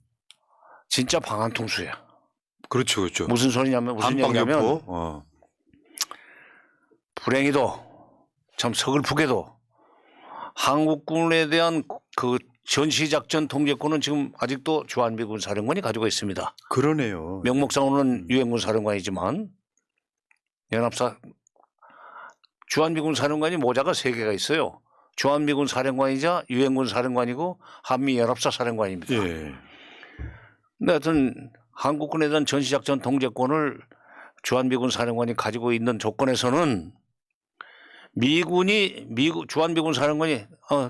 진짜 방한통수야. 그렇죠, 그렇죠. 무슨 소리냐면 무슨 얘기냐면 안방여포. 불행히도 참 서글프게도 한국군에 대한 그 전시작전 통제권은 지금 아직도 주한미군 사령관이 가지고 있습니다. 그러네요. 명목상으로는 유엔군 사령관이지만 연합사 주한미군 사령관이 모자가 3개가 있어요. 주한미군 사령관이자 유엔군 사령관이고 한미연합사 사령관입니다. 예. 근데 하여튼 한국군에 대한 전시작전 통제권을 주한미군 사령관이 가지고 있는 조건에서는 주한미군 사령관이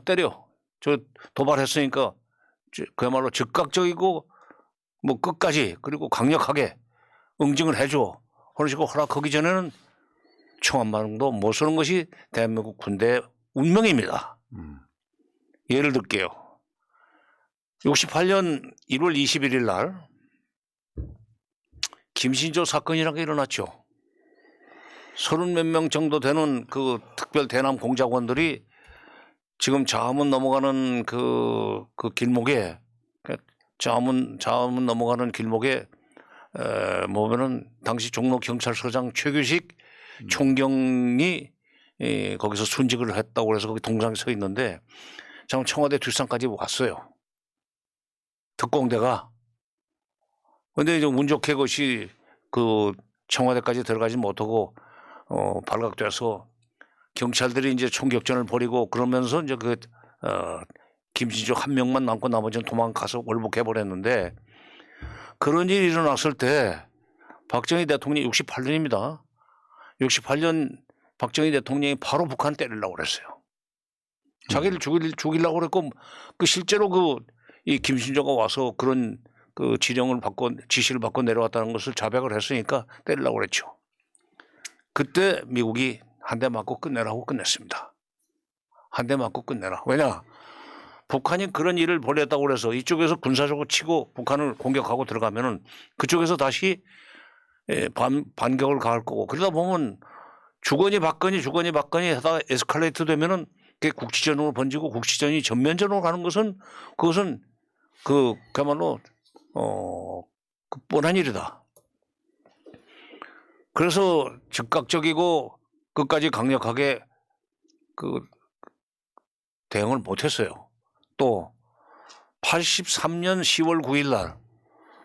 때려. 저 도발했으니까 그야말로 즉각적이고 뭐 끝까지 그리고 강력하게 응징을 해줘. 그런 식으로 허락하기 전에는 총 한 발도 못 쏘는 것이 대한민국 군대의 운명입니다. 예를 들게요. 68년 1월 21일 날 김신조 사건이라는 게 일어났죠. 30몇 명 정도 되는 그 특별 대남 공작원들이 지금 자문 넘어가는 그 길목에 자문 넘어가는 길목에 뭐면은 당시 종로 경찰서장 최규식 총경이 거기서 순직을 했다고 그래서 거기 동상에 서 있는데 참 청와대 뒷산까지 왔어요. 특공대가. 근데 이제 운 좋게 그것이 그 청와대까지 들어가지 못하고 발각돼서 경찰들이 이제 총격전을 벌이고 그러면서 이제 김신조 한 명만 남고 나머지는 도망가서 월북해 버렸는데 그런 일이 일어났을 때 박정희 대통령이 68년입니다. 68년 박정희 대통령이 바로 북한 때리려고 그랬어요. 자기를 죽이려고 그랬고 실제로 이 김신조가 와서 그런 그 지시를 받고 내려왔다는 것을 자백을 했으니까 때리려고 그랬죠. 그때 미국이 한 대 맞고 끝내라고 끝냈습니다. 한 대 맞고 끝내라. 왜냐? 북한이 그런 일을 벌였다고 그래서 이쪽에서 군사적으로 치고 북한을 공격하고 들어가면은 그쪽에서 다시 반격을 가할 거고 그러다 보면 주거니 받거니 하다가 에스컬레이트 되면은 그게 국지전으로 번지고 국지전이 전면전으로 가는 그것은 그야말로 뻔한 일이다. 그래서 즉각적이고 끝까지 강력하게 대응을 못했어요. 또 83년 10월 9일 날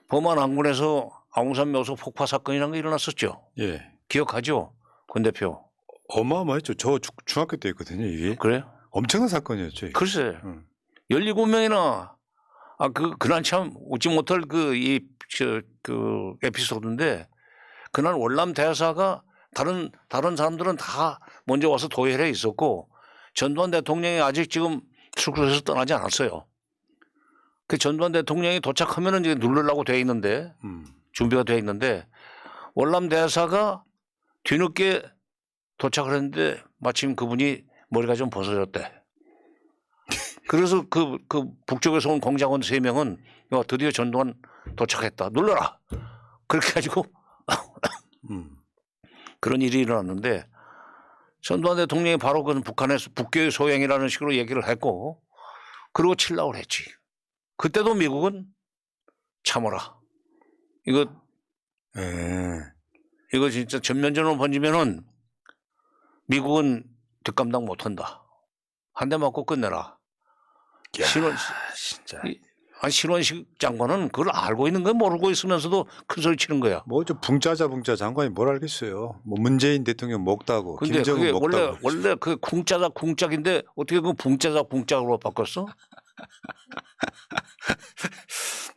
범안 항군에서 아웅산 묘소 폭파 사건이라는 게 일어났었죠. 예. 기억하죠? 권 대표. 어마어마했죠. 저 중학교 때 있거든요, 이게. 그래요? 엄청난 사건이었죠. 이게. 글쎄. 17명이나 그날 참 웃지 못할 그 에피소드인데 그날 월남 대사가 다른 사람들은 다 먼저 와서 도열해 있었고 전두환 대통령이 아직 지금 숙소에서 떠나지 않았어요. 그 전두환 대통령이 도착하면은 이제 누르려고 돼 있는데 준비가 돼 있는데 월남 대사가 뒤늦게 도착을 했는데 마침 그분이 머리가 좀 벗어졌대. 그래서 그 북쪽에서 온 공작원 3명은 드디어 전두환 도착했다. 눌러라. 그렇게 가지고 그런 일이 일어났는데 전두환 대통령이 바로 그 북한에서 북교의 소행이라는 식으로 얘기를 했고 그리고 칠라고 했지. 그때도 미국은 참아라. 이거 진짜 전면전으로 번지면은 미국은 뒷감당 못한다. 한 대 맞고 끝내라. 진짜. 신원식 장관은 그걸 알고 있는 건 모르고 있으면서도 큰 소리 치는 거야. 뭐저 붕짜자 장관이 뭘 알겠어요. 뭐 문재인 대통령 먹다고 근데 김정은 그게 먹다고. 원래 그 궁짝인데 어떻게 그 붕짜자로 바꿨어?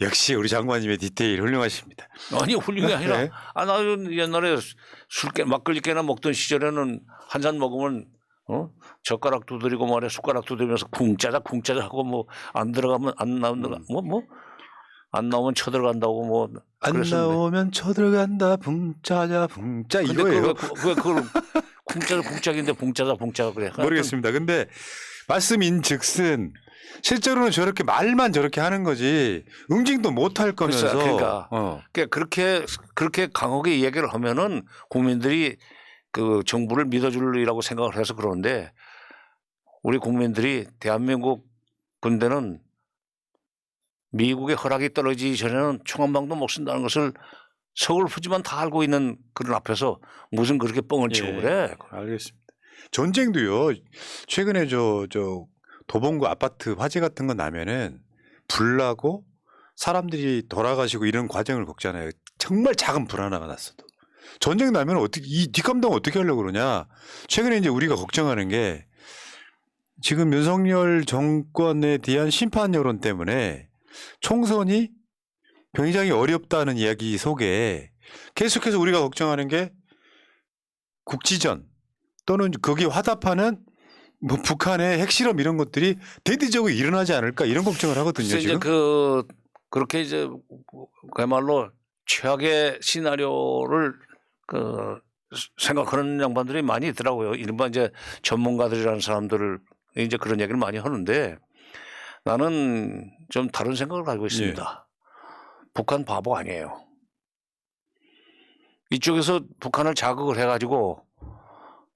역시 우리 장관님의 디테일 훌륭하십니다. 아니 훌륭이 아니라 네. 나는 옛날에 막걸리 깨나 먹던 시절에는 한 잔 먹으면 젓가락 두드리고 말해 숟가락 두드리면서 쿵짜자 하고 뭐 안 들어가면 안 나온다 안 나오면 쳐들어간다고 뭐 안 그랬었는데. 나오면 쳐들어간다 붕짜자 붕짜 근데 이거예요. 그걸 쿵짜인데 붕짜자 그래. 모르겠습니다. 근데 말씀인즉슨 실제로는 저렇게 말만 저렇게 하는 거지 응징도 못 할 거면서. 그러니까 그렇게 강하게 얘기를 하면은 국민들이 그 정부를 믿어주리라고 생각을 해서 그러는데 우리 국민들이 대한민국 군대는 미국의 허락이 떨어지기 전에는 총 한 방도 못 쓴다는 것을 서글프지만 다 알고 있는 그런 앞에서 무슨 그렇게 뻥을 치고 예, 그래. 알겠습니다. 전쟁도요. 최근에 저 도봉구 아파트 화재 같은 거 나면은 불나고 사람들이 돌아가시고 이런 과정을 겪잖아요. 정말 작은 불 하나가 났어도. 전쟁 나면 어떻게 이 뒷감당 어떻게 하려고 그러냐. 최근에 이제 우리가 걱정하는 게 지금 윤석열 정권에 대한 심판 여론 때문에 총선이 굉장히 어렵다는 이야기 속에 계속해서 우리가 걱정하는 게 국지전 또는 거기에 화답하는 뭐 북한의 핵실험 이런 것들이 대대적으로 일어나지 않을까 이런 걱정을 하거든요. 그래서 지금. 이제 그렇게 이제 그야말로 최악의 시나리오를 생각하는 양반들이 많이 있더라고요. 일반 이제 전문가들이라는 사람들을 이제 그런 얘기를 많이 하는데 나는 좀 다른 생각을 가지고 있습니다. 북한 바보 아니에요. 이쪽에서 북한을 자극을 해가지고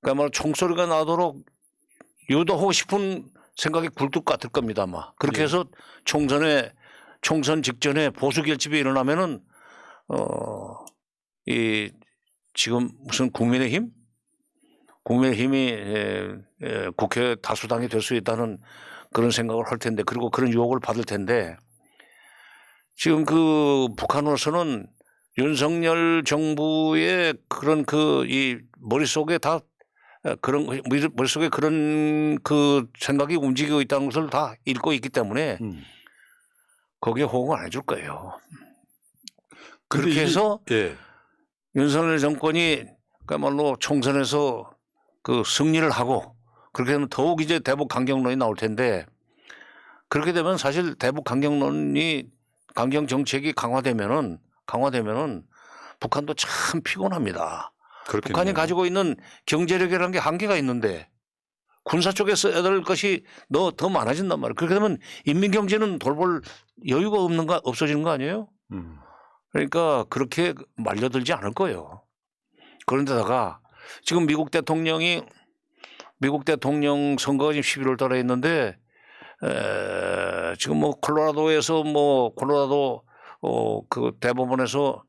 그야말로 총소리가 나도록 유도하고 싶은 생각이 굴뚝 같을 겁니다, 아마. 그렇게 해서 총선 직전에 보수 결집이 일어나면은 이 지금 무슨 국민의힘이 국회 다수당이 될 수 있다는 그런 생각을 할 텐데 그리고 그런 유혹을 받을 텐데 지금 그 북한으로서는 윤석열 정부의 그런 이 머릿속에 다 그런 머릿속에 그런 그 생각이 움직이고 있다는 것을 다 읽고 있기 때문에 거기에 호응을 안 해줄 거예요. 그렇게 해서 윤석열 정권이 그야말로 총선에서 그 승리를 하고 그렇게 되면 더욱 이제 대북 강경론이 나올 텐데 그렇게 되면 사실 대북 강경 정책이 강화되면은 북한도 참 피곤합니다. 그렇겠네요. 북한이 가지고 있는 경제력이라는 게 한계가 있는데 군사 쪽에 써야 될 것이 더 많아진단 말이에요. 그렇게 되면 인민경제는 돌볼 여유가 없어지는 거 아니에요? 그러니까 그렇게 말려들지 않을 거예요. 그런데다가 지금 미국 대통령 선거가 지금 11월 달에 있는데 지금 뭐 콜로라도에서 그 대법원에서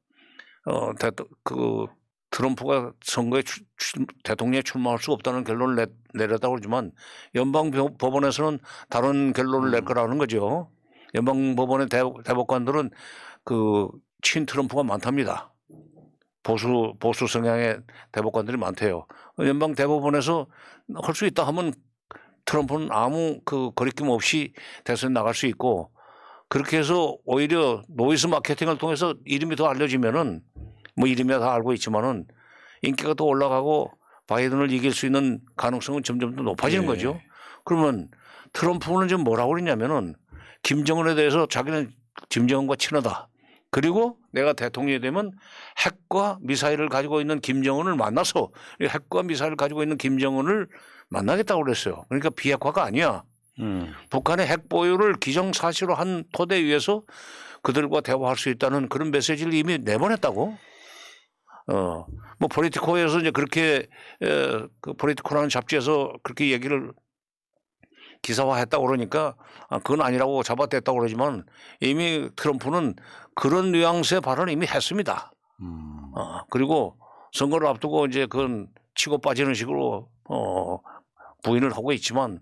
그 트럼프가 선거에 대통령에 출마할 수 없다는 결론을 내렸다고 그러지만 연방법원에서는 다른 결론을 낼 거라는 거죠. 연방법원의 대법관들은 그 친 트럼프가 많답니다. 보수 성향의 대법관들이 많대요. 연방 대법원에서 할 수 있다 하면 트럼프는 아무 그 거리낌 없이 대선에 나갈 수 있고 그렇게 해서 오히려 노이즈 마케팅을 통해서 이름이 더 알려지면은 뭐 이름이야 다 알고 있지만은 인기가 더 올라가고 바이든을 이길 수 있는 가능성은 점점 더 높아지는 거죠. 그러면 트럼프는 지금 뭐라고 그러냐면은 김정은에 대해서 자기는 김정은과 친하다. 그리고 내가 대통령이 되면 핵과 미사일을 가지고 있는 김정은을 만나서 핵과 미사일을 가지고 있는 김정은을 만나겠다고 그랬어요. 그러니까 비핵화가 아니야. 북한의 핵 보유를 기정사실로 한 토대 위에서 그들과 대화할 수 있다는 그런 메시지를 이미 내보냈다고. 뭐 포리티코에서 이제 그렇게 그 포리티코라는 잡지에서 그렇게 얘기를 기사화했다고 그러니까 그건 아니라고 잡아댔다고 그러지만 이미 트럼프는 그런 뉘앙스의 발언을 이미 했습니다. 그리고 선거를 앞두고 이제 그건 치고 빠지는 식으로 부인을 하고 있지만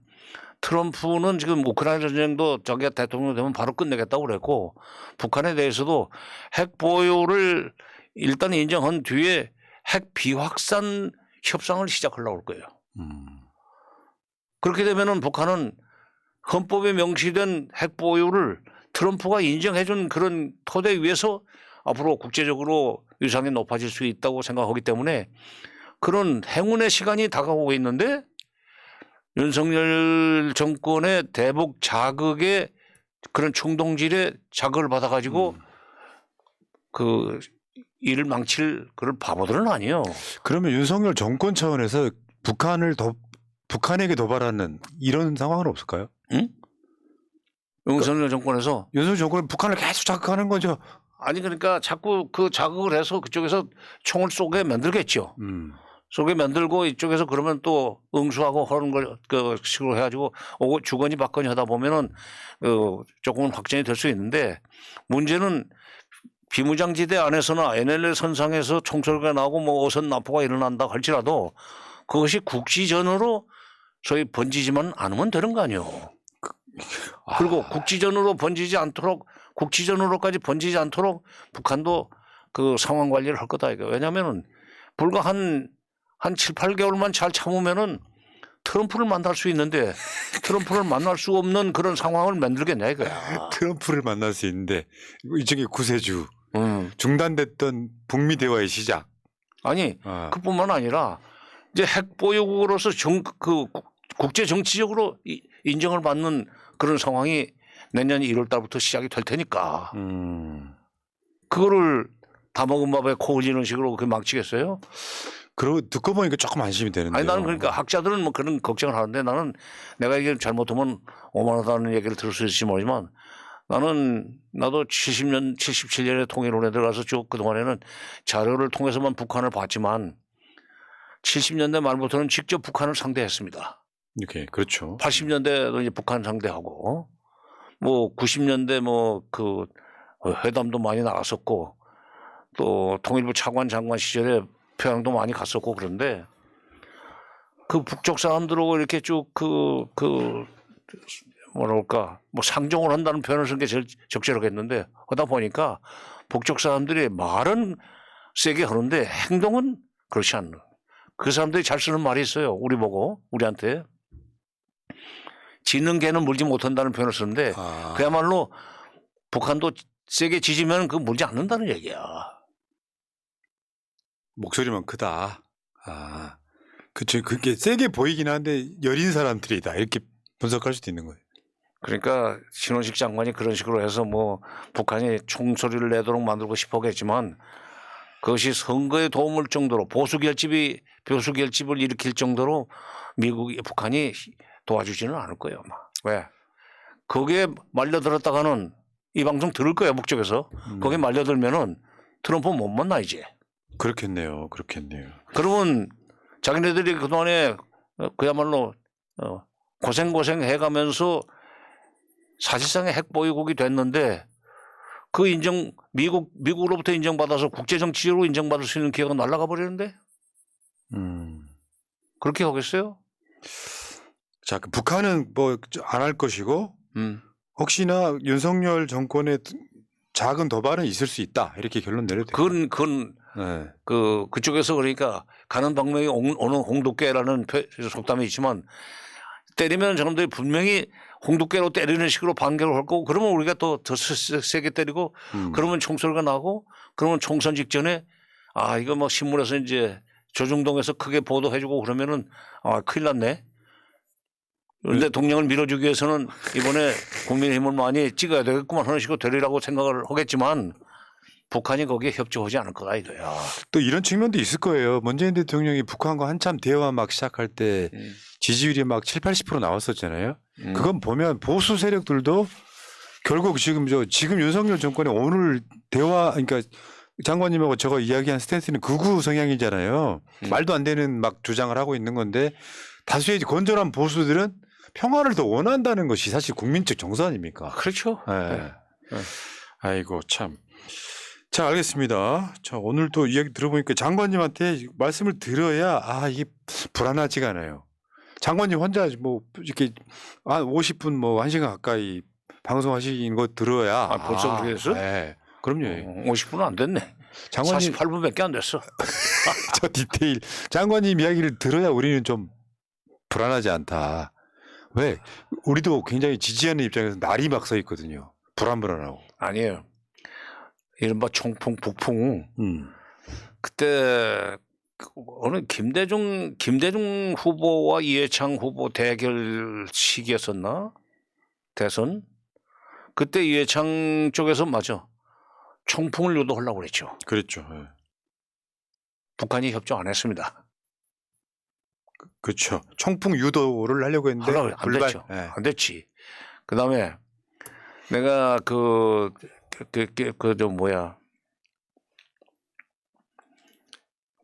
트럼프는 지금 우크라이나 전쟁도 자기가 대통령 되면 바로 끝내겠다고 그랬고 북한에 대해서도 핵 보유를 일단 인정한 뒤에 핵 비확산 협상을 시작하려고 할 거예요. 그렇게 되면은 북한은 헌법에 명시된 핵 보유를 트럼프가 인정해준 그런 토대 위에서 앞으로 국제적으로 위상이 높아질 수 있다고 생각하기 때문에 그런 행운의 시간이 다가오고 있는데 윤석열 정권의 대북 자극에 그런 충동질에 자극을 받아가지고 그 일을 망칠 그런 바보들은 아니에요. 그러면 윤석열 정권 차원에서 북한에게 도발하는 이런 상황은 없을까요? 응? 윤석열 정권에서 윤석열 정권은 북한을 계속 자극하는 거죠. 아니 그러니까 자꾸 그 자극을 해서 그쪽에서 총을 쏘게 만들겠죠. 쏘게 만들고 이쪽에서 그러면 또 응수하고 하는 걸 그 식으로 해가지고 오고 주거니 받거니 하다 보면은 조금은 확전이 될 수 있는데 문제는 비무장지대 안에서나 NLL 선상에서 총소리가 나고 뭐 오선 납포가 일어난다 할지라도 그것이 국지전으로 소위 번지지만 않으면 되는 거 아니에요. 그리고 국지전으로 번지지 않도록 국지전으로까지 번지지 않도록 북한도 그 상황 관리를 할 거다 이거. 왜냐하면은 불과 한 7, 8개월만 잘 참으면은 트럼프를 만날 수 있는데 트럼프를 만날 수 없는 그런 상황을 만들겠냐 이거야. 트럼프를 만날 수 있는데 이쪽에 구세주 중단됐던 북미 대화의 시작. 아니 그뿐만 아니라 이제 핵 보유국으로서 국제 정치적으로 인정을 받는 그런 상황이 내년 1월 달부터 시작이 될 테니까 그거를 다 먹은 밥에 코 흘리는 식으로 그렇게 망치겠어요? 그러고 듣고 보니까 조금 안심이 되는데. 아니 나는 그러니까 학자들은 뭐 그런 걱정을 하는데 나는 내가 이게 잘못하면 오만하다는 얘기를 들을 수 있을지 모르지만 나도 77년에 통일원에 들어가서 쭉 그동안에는 자료를 통해서만 북한을 봤지만 70년대 말부터는 직접 북한을 상대했습니다. 이렇게 그렇죠. 80년대도 이제 북한 상대하고 뭐 90년대 뭐 그 회담도 많이 나갔었고 또 통일부 차관 장관 시절에 평양도 많이 갔었고 그런데 그 북쪽 사람들하고 이렇게 쭉 뭐랄까 뭐 상종을 한다는 표현을 쓴 게 제일 적절하겠는데 하다 보니까 북쪽 사람들이 말은 세게 하는데 행동은 그렇지 않는. 그 사람들이 잘 쓰는 말이 있어요. 우리한테 짖는 개는 물지 못한다는 표현을 쓰는데 그야말로 북한도 세게 짖으면 그 물지 않는다는 얘기야. 목소리만 크다. 그쵸. 그게 세게 보이긴 한데 여린 사람들이다. 이렇게 분석할 수도 있는 거예요. 그러니까 신원식 장관이 그런 식으로 해서 뭐 북한이 총소리를 내도록 만들고 싶었겠지만 그것이 선거에 도움을 정도로 보수 결집을 일으킬 정도로 북한이 도와주지는 않을 거예요. 아마. 왜? 거기에 말려들었다가는 이 방송 들을 거예요. 북쪽에서. 거기에 말려들면은 트럼프 못 만나 이제. 그렇겠네요. 그러면 자기네들이 그동안에 그야말로 고생 해가면서 사실상의 핵 보유국이 됐는데 그 미국으로부터 인정받아서 국제정치적으로 인정받을 수 있는 기회가 날아가 버리는데 그렇게 하겠어요? 자, 북한은 뭐 안 할 것이고 혹시나 윤석열 정권의 작은 도발은 있을 수 있다 이렇게 결론 내려도 돼요. 그건 네. 그쪽에서 그러니까 가는 방명이 오는 홍두깨라는 속담이 있지만 때리면 저놈들이 분명히 홍두깨로 때리는 식으로 반격을 할 거고 그러면 우리가 더 세게 때리고 그러면 총소리가 나고 그러면 총선 직전에 이거 뭐 신문에서 이제 조중동에서 크게 보도해주고 그러면은 큰일 났네. 대통령을 밀어주기 위해서는 이번에 국민의힘을 많이 찍어야 되겠구만 하는 식으로 되리라고 생각을 하겠지만 북한이 거기에 협조하지 않을 거다 이거야. 또 이런 측면도 있을 거예요. 문재인 대통령이 북한과 한참 대화 막 시작할 때 지지율이 막 7, 80% 나왔었잖아요. 그건 보면 보수 세력들도 결국 지금 윤석열 정권의 오늘 대화 그러니까 장관님하고 저거 이야기한 스탠스는 극우 성향이잖아요. 말도 안 되는 막 주장을 하고 있는 건데 다수의 건전한 보수들은 평화를 더 원한다는 것이 사실 국민적 정서 아닙니까? 그렇죠. 네. 아이고 참. 자, 알겠습니다. 자, 오늘 또 이야기 들어보니까 장관님한테 말씀을 들어야 이게 불안하지가 않아요. 장관님 혼자 뭐 이렇게 한 50분 뭐 1시간 가까이 방송하신 거 들어야 벌써 그렇게 됐어? 네. 그럼요. 50분은 안 됐네. 장관님 48분밖에 안 됐어. 저 디테일 장관님 이야기를 들어야 우리는 좀 불안하지 않다. 왜? 우리도 굉장히 지지하는 입장에서 날이 막 서 있거든요. 불안불안하고. 아니에요. 이른바 총풍, 북풍. 음. 그때 어느 김대중 후보와 이해창 후보 대결 시기였었나? 대선. 그때 이해창 쪽에서 맞아. 총풍을 유도하려고 그랬죠. 그랬죠. 예. 북한이 협조 안 했습니다. 그렇죠. 총풍 유도를 하려고 했는데 하려고 안 불발. 됐죠. 예. 안 됐지. 그다음에 내가 저 뭐야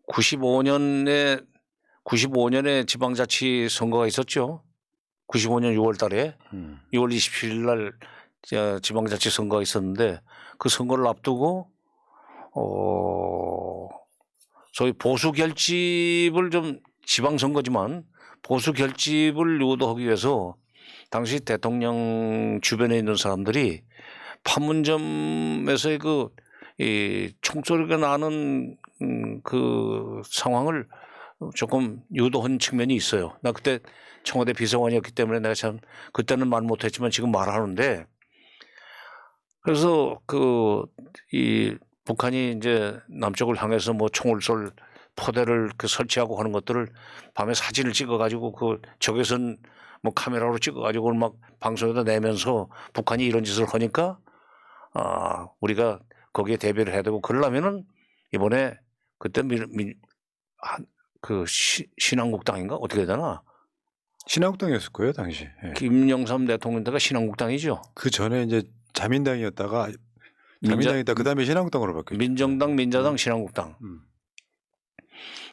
95년에 지방자치 선거가 있었죠. 95년 6월 달에 6월 27일 날 지방자치 선거가 있었는데 그 선거를 앞두고 소위 보수 결집을 좀 지방선거지만 보수 결집을 유도하기 위해서 당시 대통령 주변에 있는 사람들이 판문점에서의 이 총소리가 나는 그 상황을 조금 유도한 측면이 있어요. 나 그때 청와대 비서관이었기 때문에 내가 참 그때는 말 못했지만 지금 말하는데 그래서 이 북한이 이제 남쪽을 향해서 뭐 총을 쏠 포대를 설치하고 하는 것들을 밤에 사진을 찍어가지고 적외선 뭐 카메라로 찍어가지고 막 방송에다 내면서 북한이 이런 짓을 하니까 우리가 거기에 대비를 해야 되고 그러려면은 이번에 그때 신한국당인가 어떻게 해야 되나? 신한국당이었을 거예요 당시. 예. 김영삼 대통령 때가 신한국당이죠. 그 전에 이제 자민당이었다가 자민당이다 그 다음에 신한국당으로 바뀌었죠. 민정당, 민자당, 신한국당. 음.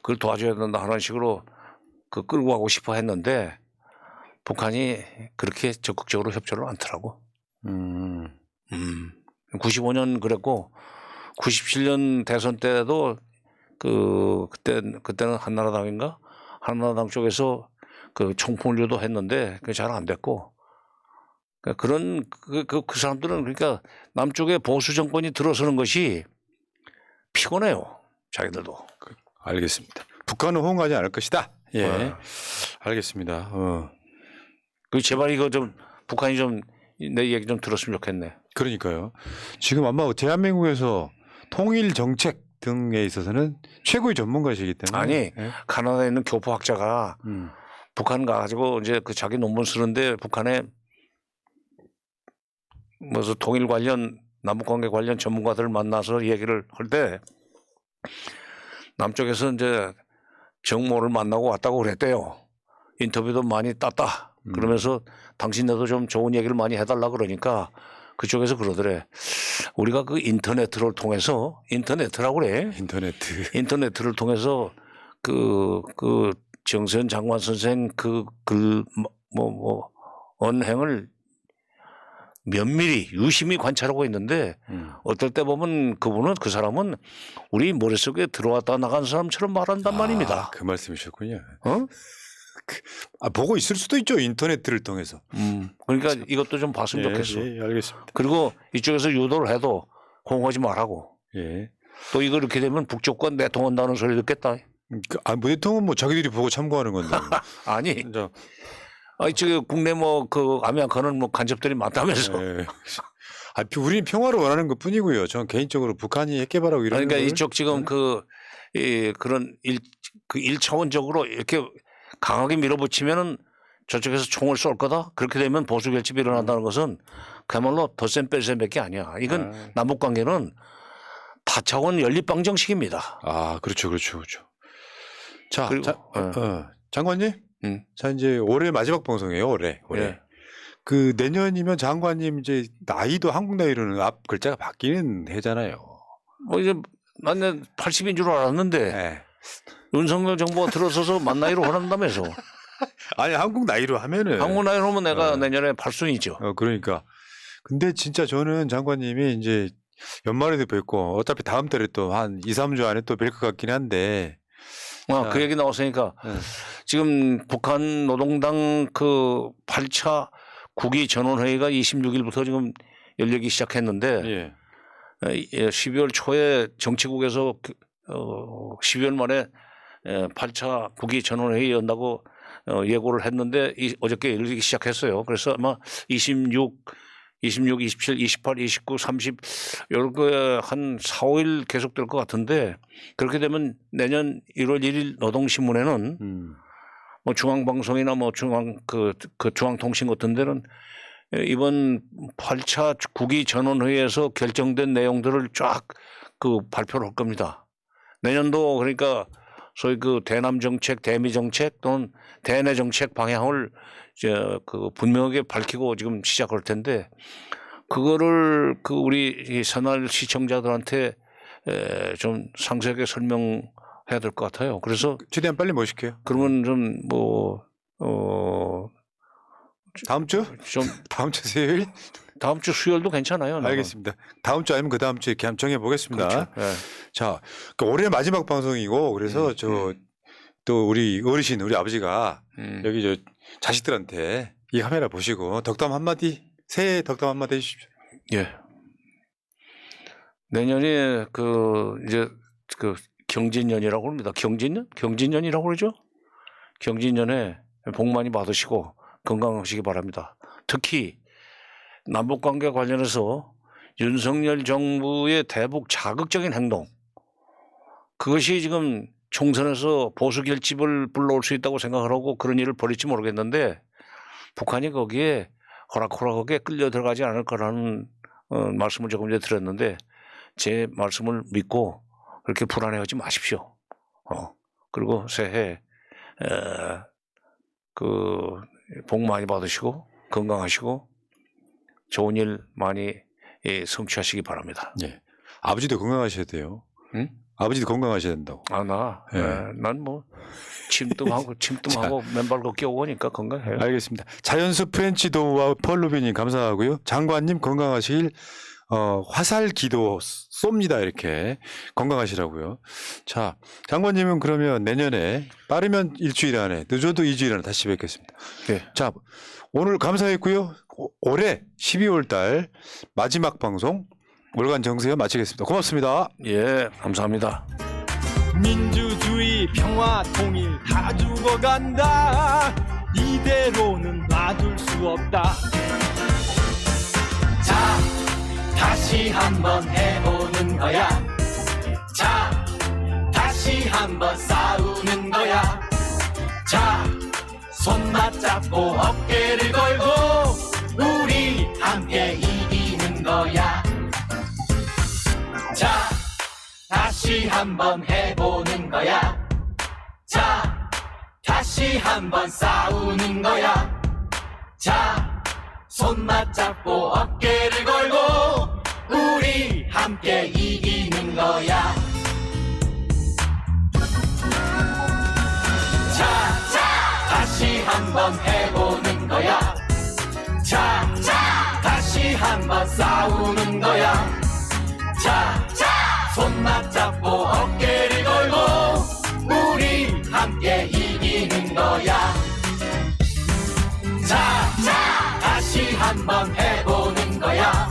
그걸 도와줘야 된다 하는 식으로 끌고 가고 싶어 했는데 북한이 그렇게 적극적으로 협조를 않더라고. 95년 그랬고 97년 대선 때도 그때는 한나라당인가? 한나라당 쪽에서 총풍을 유도했는데 그게 잘 안 됐고 그런 그 사람들은 그러니까 남쪽에 보수 정권이 들어서는 것이 피곤해요. 자기들도. 알겠습니다. 북한은 호응하지 않을 것이다. 예. 네. 알겠습니다. 제발 이거 좀 북한이 좀 내 얘기 좀 들었으면 좋겠네. 그러니까요. 지금 아마 대한민국에서 통일 정책 등에 있어서는 최고의 전문가시기 때문에. 아니 예? 가나다에 있는 교포학자가 북한 가가지고 이제 자기 논문 쓰는데 북한에 무슨 통일 관련 남북관계 관련 전문가들을 만나서 얘기를 할 때 남쪽에서 이제 정모를 만나고 왔다고 그랬대요. 인터뷰도 많이 땄다. 그러면서 당신네도 좀 좋은 얘기를 많이 해달라 그러니까 그쪽에서 그러더래. 우리가 인터넷을 통해서 인터넷이라고 그래. 인터넷을 통해서 정세현 장관 선생 언행을 면밀히 유심히 관찰하고 있는데 어떨 때 보면 그 사람은 우리 머릿속에 들어왔다 나간 사람처럼 말한단 말입니다. 그 말씀이셨군요. 어? 보고 있을 수도 있죠. 인터넷들을 통해서. 그러니까 이것도 좀 봤으면 좋겠어. 예, 알겠습니다. 그리고 이쪽에서 유도를 해도 호응하지 말라고. 예. 또 이거 이렇게 되면 북쪽과 내통한다는 소리 듣겠다. 내통은 뭐 자기들이 보고 참고하는 건데. 아니. 진짜. 지금 국내 아메리카는 간접들이 많다면서. 예. 우리는 평화를 원하는 것 뿐이고요. 저는 개인적으로 북한이 핵 개발하고 이런. 그러니까 이쪽 지금 그런 1차원적으로 이렇게 강하게 밀어붙이면은 저쪽에서 총을 쏠 거다. 그렇게 되면 보수 결집이 일어난다는 것은 그야말로 덧셈 뺄셈밖에 아니야. 이건 남북 관계는 다차원 연립방정식입니다. 그렇죠. 자, 장관님. 자, 이제 올해 마지막 방송이에요. 올해. 예. 내년이면 장관님 이제 나이도 한국 나이로는 앞 글자가 바뀌는 해잖아요. 이제 나는 80인 줄 알았는데. 예. 윤석열 정부가 들어서서 만 나이로 하란다면서. 아니 한국 나이로 하면은. 한국 나이로 하면 내가 내년에 8순이죠. 그러니까. 근데 진짜 저는 장관님이 이제 연말에도 뵙고 어차피 다음 달에 또 한 2, 3주 안에 또 뵐 것 같긴 한데. 그 얘기 나왔으니까 지금 북한 노동당 8차 국위 전원회의가 26일부터 지금 열리기 시작했는데 12월 초에 정치국에서 12월 말에 8차 국위 전원회의 연다고 예고를 했는데 어저께 열리기 시작했어요. 그래서 아마 26, 26, 27, 28, 29, 30 이렇게 한 4, 5일 계속될 것 같은데 그렇게 되면 내년 1월 1일 노동신문에는 뭐 중앙방송이나 뭐 중앙통신 같은 데는 이번 8차 국위 전원회의에서 결정된 내용들을 쫙 발표를 할 겁니다. 내년도 그러니까 소위 대남 정책, 대미 정책 또는 대내 정책 방향을 분명하게 밝히고 지금 시작할 텐데 그거를 우리 새날 시청자들한테 좀 상세하게 설명해야 될 것 같아요. 그래서 최대한 빨리 모실게요. 그러면 좀 다음 주? 다음 주 수요일? 다음 주 수요일도 괜찮아요. 나는. 알겠습니다. 다음 주 아니면 그 다음 주에 이렇게 한번 정해보겠습니다. 그렇죠. 네. 자, 올해 마지막 방송이고 그래서 또 우리 어르신, 우리 아버지가 여기 자식들한테 이 카메라 보시고 덕담 한마디, 새해 덕담 한마디 해주십시오. 예. 내년에 이제 경진년이라고 합니다. 경진년이라고 그러죠? 경진년에 복 많이 받으시고 건강하시기 바랍니다. 특히 남북관계 관련해서 윤석열 정부의 대북 자극적인 행동 그것이 지금 총선에서 보수 결집을 불러올 수 있다고 생각을 하고 그런 일을 벌일지 모르겠는데 북한이 거기에 호락호락하게 끌려 들어가지 않을 거라는 말씀을 조금 전에 드렸는데 제 말씀을 믿고 그렇게 불안해하지 마십시오. 그리고 새해 복 많이 받으시고 건강하시고 좋은 일 많이 성취하시기 바랍니다. 네. 아버지도 건강하셔야 돼요. 응? 아버지도 건강하셔야 된다고. 난 뭐 침뜸하고 맨발 걷기 오니까 건강해요. 알겠습니다. 자연수 프렌치 도우와 펄루비님 감사하고요. 장관님 건강하시길 화살 기도 쏩니다. 이렇게 건강하시라고요. 자, 장관님은 그러면 내년에 빠르면 일주일 안에 늦어도 2주일 안에 다시 뵙겠습니다. 네. 자, 오늘 감사했고요. 올해 12월 달 마지막 방송 월간 정세현 마치겠습니다. 고맙습니다. 예, 감사합니다. 민주주의 평화 통일 다 죽어간다 이대로는 놔둘 수 없다 자 다시 한번 해보는 거야 자 다시 한번 싸우는 거야 자 손 맞잡고 어깨를 걸고 우리 함께 이기는 거야 자 다시 한번 해보는 거야 자 다시 한번 싸우는 거야 자 손 맞잡고 어깨를 걸고 우리 함께 이기는 거야 자 다시 한번 해보는 거야 자 다시 한번 싸우는 거야 자 손 맞잡고 어깨를 걸고 우리 함께 이기는 거야 자 다시 한번 해보는 거야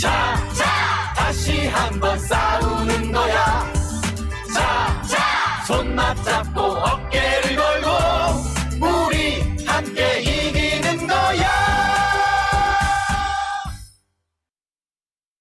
자 다시 한번 싸우는 거야 자 손 맞잡고 어깨를 걸고